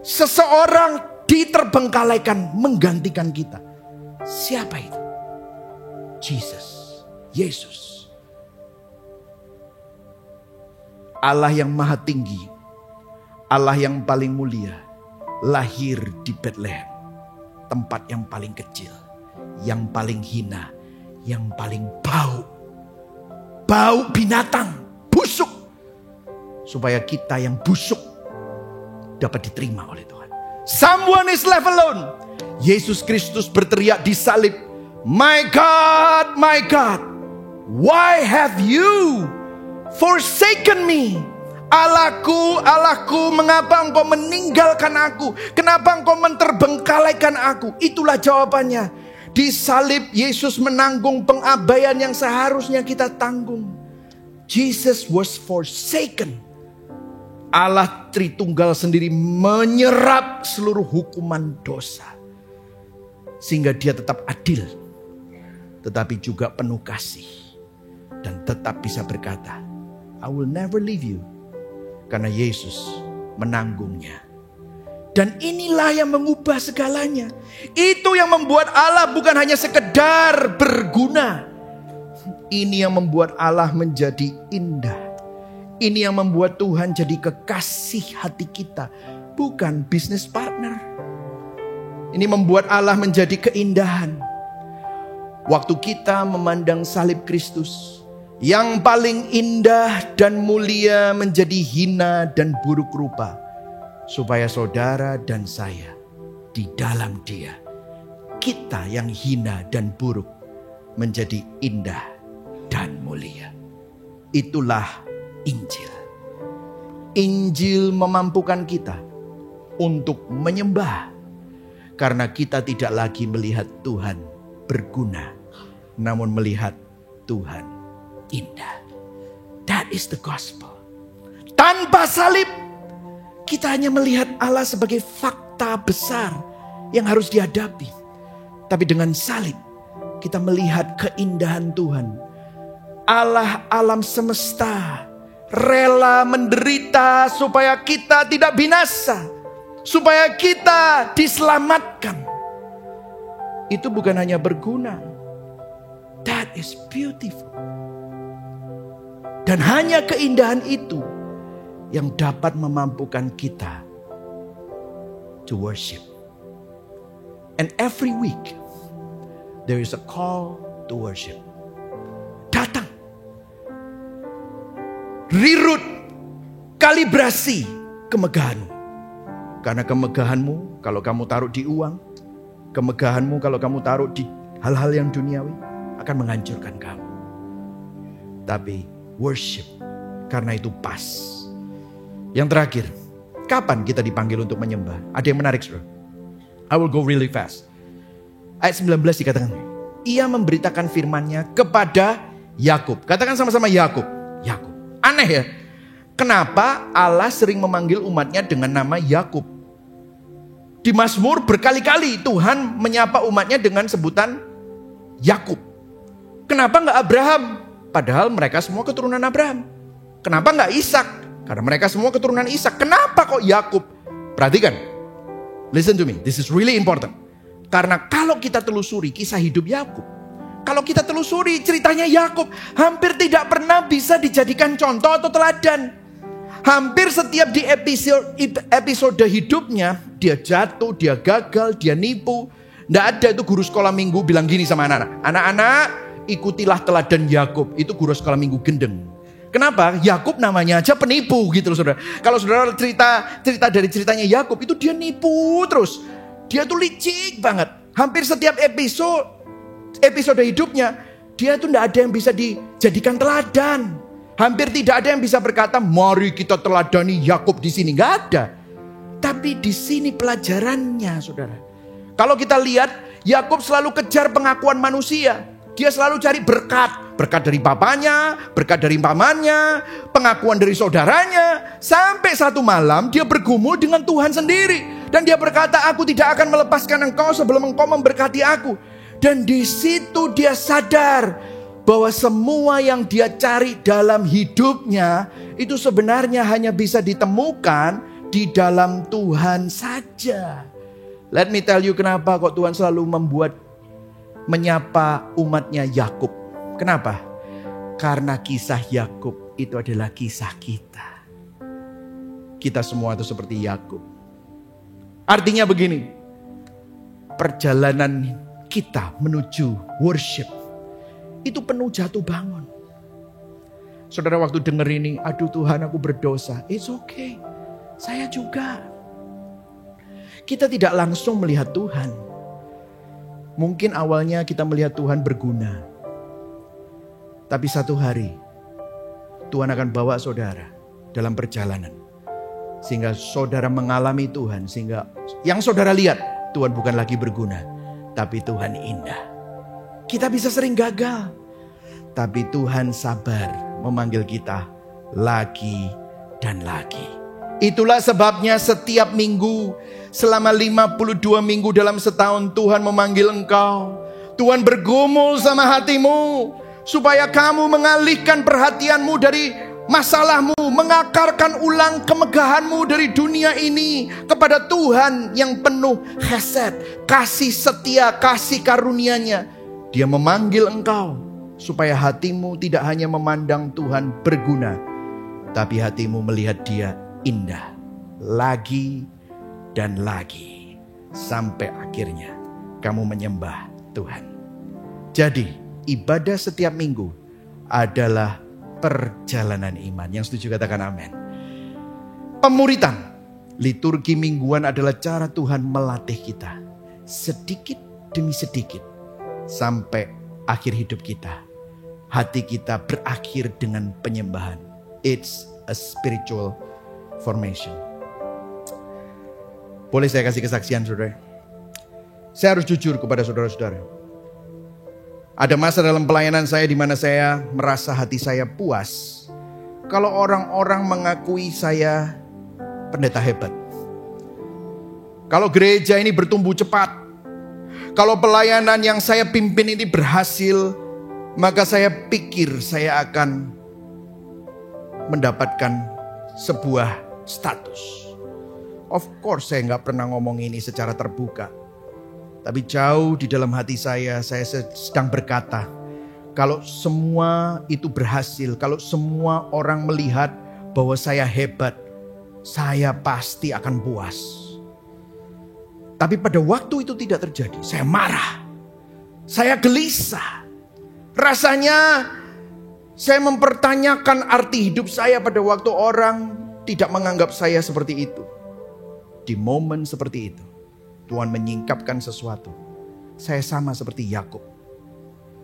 Seseorang diterbengkalaikan menggantikan kita. Siapa itu? Yesus. Allah yang maha tinggi, Allah yang paling mulia, lahir di Bethlehem, tempat yang paling kecil, yang paling hina, yang paling bau binatang, busuk, supaya kita yang busuk dapat diterima oleh Tuhan. Someone is left alone. Yesus Kristus berteriak di salib, my God, why have you forsaken me? Allahku, Allahku, mengapa engkau meninggalkan aku? Kenapa engkau menterbengkalaikan aku? Itulah jawabannya. Di salib Yesus menanggung pengabaian yang seharusnya kita tanggung. Jesus was forsaken. Allah Tritunggal sendiri menyerap seluruh hukuman dosa. Sehingga dia tetap adil. Tetapi juga penuh kasih. Dan tetap bisa berkata, I will never leave you. Karena Yesus menanggungnya. Dan inilah yang mengubah segalanya. Itu yang membuat Allah bukan hanya sekedar berguna. Ini yang membuat Allah menjadi indah. Ini yang membuat Tuhan jadi kekasih hati kita. Bukan bisnis partner. Ini membuat Allah menjadi keindahan. Waktu kita memandang salib Kristus, yang paling indah dan mulia menjadi hina dan buruk rupa. Supaya saudara dan saya di dalam Dia, kita yang hina dan buruk menjadi indah dan mulia. Itulah Injil. Injil memampukan kita untuk menyembah. Karena kita tidak lagi melihat Tuhan berguna, namun melihat Tuhan indah. That is the gospel. Tanpa salib, kita hanya melihat Allah sebagai fakta besar yang harus dihadapi. Tapi dengan salib, kita melihat keindahan Tuhan. Allah alam semesta rela menderita supaya kita tidak binasa, supaya kita diselamatkan. Itu bukan hanya berguna. That is beautiful. Dan hanya keindahan itu yang dapat memampukan kita to worship. And every week there is a call to worship. Datang. Rirut, kalibrasi kemegahanmu. Karena kemegahanmu kalau kamu taruh di uang, kemegahanmu kalau kamu taruh di hal-hal yang duniawi akan menghancurkan kamu. Tapi worship, karena itu pas. Yang terakhir, kapan kita dipanggil untuk menyembah? Ada yang menarik, saudara. I will go really fast. Ayat 19 dikatakan, ia memberitakan firman-Nya kepada Yakub. Katakan sama-sama Yakub. Yakub. Aneh ya. Kenapa Allah sering memanggil umatnya dengan nama Yakub? Di Mazmur berkali-kali Tuhan menyapa umatnya dengan sebutan Yakub. Kenapa enggak Abraham? Padahal mereka semua keturunan Abraham. Kenapa enggak Ishak? Karena mereka semua keturunan Ishak. Kenapa kok Yakub? Perhatikan. Listen to me. This is really important. Karena kalau kita telusuri kisah hidup Yakub, kalau kita telusuri ceritanya Yakub, hampir tidak pernah bisa dijadikan contoh atau teladan. Hampir setiap di episode hidupnya, dia jatuh, dia gagal, dia nipu. Nggak ada itu guru sekolah minggu bilang gini sama anak-anak. Anak-anak, ikutilah teladan Yakub. Itu guru sekolah minggu gendeng. Kenapa? Yakub namanya aja penipu gitu loh saudara. Kalau saudara cerita dari ceritanya Yakub, itu dia nipu terus. Dia tuh licik banget. Hampir setiap episode hidupnya, dia tuh nggak ada yang bisa dijadikan teladan. Hampir tidak ada yang bisa berkata, mari kita teladani Yakub di sini. Nggak ada. Tapi di sini pelajarannya, saudara. Kalau kita lihat, Yakub selalu kejar pengakuan manusia. Dia selalu cari berkat. Berkat dari bapaknya, berkat dari pamannya, pengakuan dari saudaranya. Sampai satu malam dia bergumul dengan Tuhan sendiri. Dan dia berkata, aku tidak akan melepaskan engkau sebelum engkau memberkati aku. Dan di situ dia sadar bahwa semua yang dia cari dalam hidupnya itu sebenarnya hanya bisa ditemukan di dalam Tuhan saja. Let me tell you kenapa kok Tuhan selalu menyapa umatnya Yakub. Kenapa? Karena kisah Yakub itu adalah kisah kita. Kita semua itu seperti Yakub. Artinya begini, perjalanan kita menuju worship itu penuh jatuh bangun. Saudara waktu denger ini, aduh Tuhan aku berdosa. It's okay, saya juga. Kita tidak langsung melihat Tuhan. Mungkin awalnya kita melihat Tuhan berguna. Tapi satu hari Tuhan akan bawa saudara dalam perjalanan. Sehingga saudara mengalami Tuhan. Sehingga yang saudara lihat Tuhan bukan lagi berguna. Tapi Tuhan indah. Kita bisa sering gagal. Tapi Tuhan sabar memanggil kita lagi dan lagi. Itulah sebabnya setiap minggu selama 52 minggu dalam setahun Tuhan memanggil engkau. Tuhan bergumul sama hatimu supaya kamu mengalihkan perhatianmu dari masalahmu, mengakarkan ulang kemegahanmu dari dunia ini kepada Tuhan yang penuh chesed, kasih setia, kasih karunia-Nya. Dia memanggil engkau supaya hatimu tidak hanya memandang Tuhan berguna, tapi hatimu melihat Dia indah lagi dan lagi sampai akhirnya kamu menyembah Tuhan. Jadi ibadah setiap minggu adalah perjalanan iman. Yang setuju katakan amin. Pemuritan, liturgi mingguan adalah cara Tuhan melatih kita sedikit demi sedikit sampai akhir hidup kita. Hati kita berakhir dengan penyembahan. It's a spiritual formation. Boleh saya kasih kesaksian, saudara? Saya harus jujur kepada saudara-saudara. Ada masa dalam pelayanan saya di mana saya merasa hati saya puas kalau orang-orang mengakui saya pendeta hebat. Kalau gereja ini bertumbuh cepat, kalau pelayanan yang saya pimpin ini berhasil, maka saya pikir saya akan mendapatkan sebuah status. Of course saya nggak pernah ngomong ini secara terbuka. Tapi jauh di dalam hati saya sedang berkata, kalau semua itu berhasil, kalau semua orang melihat bahwa saya hebat, saya pasti akan puas. Tapi pada waktu itu tidak terjadi. Saya marah, saya gelisah. Rasanya saya mempertanyakan arti hidup saya pada waktu orang tidak menganggap saya seperti itu. Di momen seperti itu Tuhan menyingkapkan sesuatu. Saya sama seperti Yakub.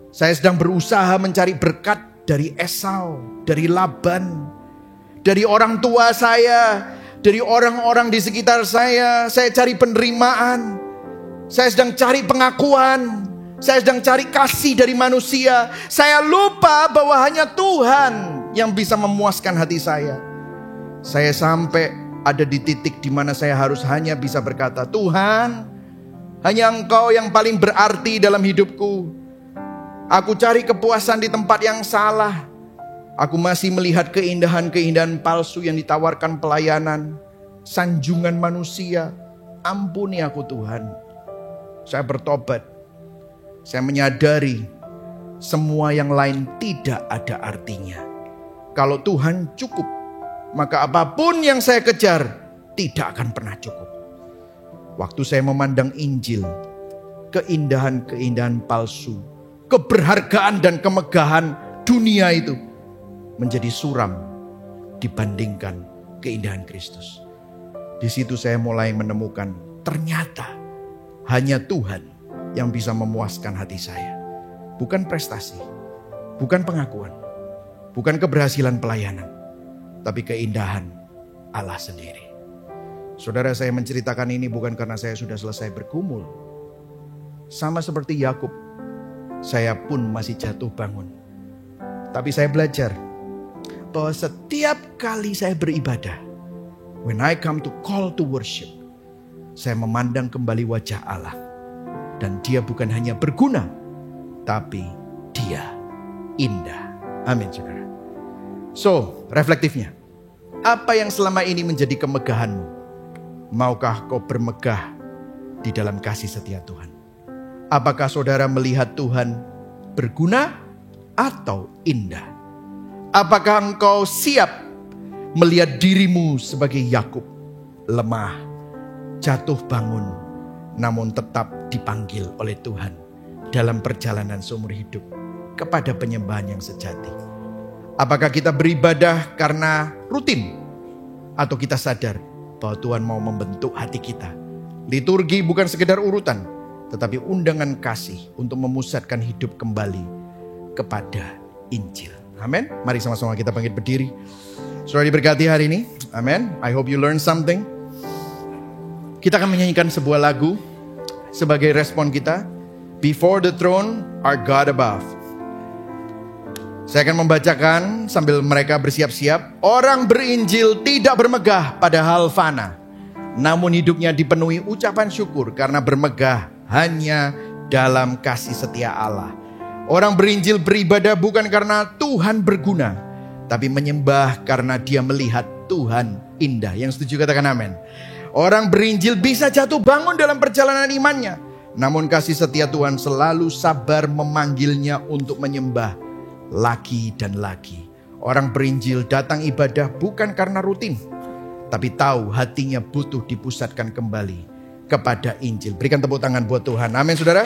Saya sedang berusaha mencari berkat dari Esau, dari Laban, dari orang tua saya, dari orang-orang di sekitar saya. Saya cari penerimaan. Saya sedang cari pengakuan. Saya sedang cari kasih dari manusia. Saya lupa bahwa hanya Tuhan yang bisa memuaskan hati saya. Saya sampai ada di titik di mana saya harus hanya bisa berkata, Tuhan, hanya Engkau yang paling berarti dalam hidupku. Aku cari kepuasan di tempat yang salah. Aku masih melihat keindahan-keindahan palsu yang ditawarkan pelayanan, sanjungan manusia. Ampuni aku Tuhan. Saya bertobat. Saya menyadari semua yang lain tidak ada artinya. Kalau Tuhan cukup, maka apapun yang saya kejar tidak akan pernah cukup. Waktu saya memandang Injil, keindahan-keindahan palsu, keberhargaan dan kemegahan dunia itu menjadi suram dibandingkan keindahan Kristus. Di situ saya mulai menemukan ternyata hanya Tuhan yang bisa memuaskan hati saya. Bukan prestasi, bukan pengakuan, bukan keberhasilan pelayanan, tapi keindahan Allah sendiri. Saudara, saya menceritakan ini bukan karena saya sudah selesai bergumul. Sama seperti Yakub, saya pun masih jatuh bangun. Tapi saya belajar bahwa setiap kali saya beribadah, when I come to call to worship, saya memandang kembali wajah Allah. Dan Dia bukan hanya berguna, tapi Dia indah. Amin, saudara. So, reflektifnya, apa yang selama ini menjadi kemegahanmu? Maukah kau bermegah di dalam kasih setia Tuhan? Apakah saudara melihat Tuhan berguna atau indah? Apakah engkau siap melihat dirimu sebagai Yakub, lemah, jatuh bangun, namun tetap dipanggil oleh Tuhan dalam perjalanan seumur hidup kepada penyembahan yang sejati? Apakah kita beribadah karena rutin, atau kita sadar bahwa Tuhan mau membentuk hati kita? Liturgi bukan sekedar urutan, tetapi undangan kasih untuk memusatkan hidup kembali kepada Injil. Amin. Mari sama-sama kita bangkit berdiri. Saudara diberkati hari ini. Amin. I hope you learn something. Kita akan menyanyikan sebuah lagu sebagai respon kita. Before the throne, our God above. Saya akan membacakan sambil mereka bersiap-siap. Orang berinjil tidak bermegah pada hal fana, namun hidupnya dipenuhi ucapan syukur karena bermegah hanya dalam kasih setia Allah. Orang berinjil beribadah bukan karena Tuhan berguna, tapi menyembah karena dia melihat Tuhan indah. Yang setuju katakan amin. Orang berinjil bisa jatuh bangun dalam perjalanan imannya, namun kasih setia Tuhan selalu sabar memanggilnya untuk menyembah lagi dan lagi. Orang berinjil datang ibadah bukan karena rutin, tapi tahu hatinya butuh dipusatkan kembali kepada Injil. Berikan tepuk tangan buat Tuhan. Amin saudara.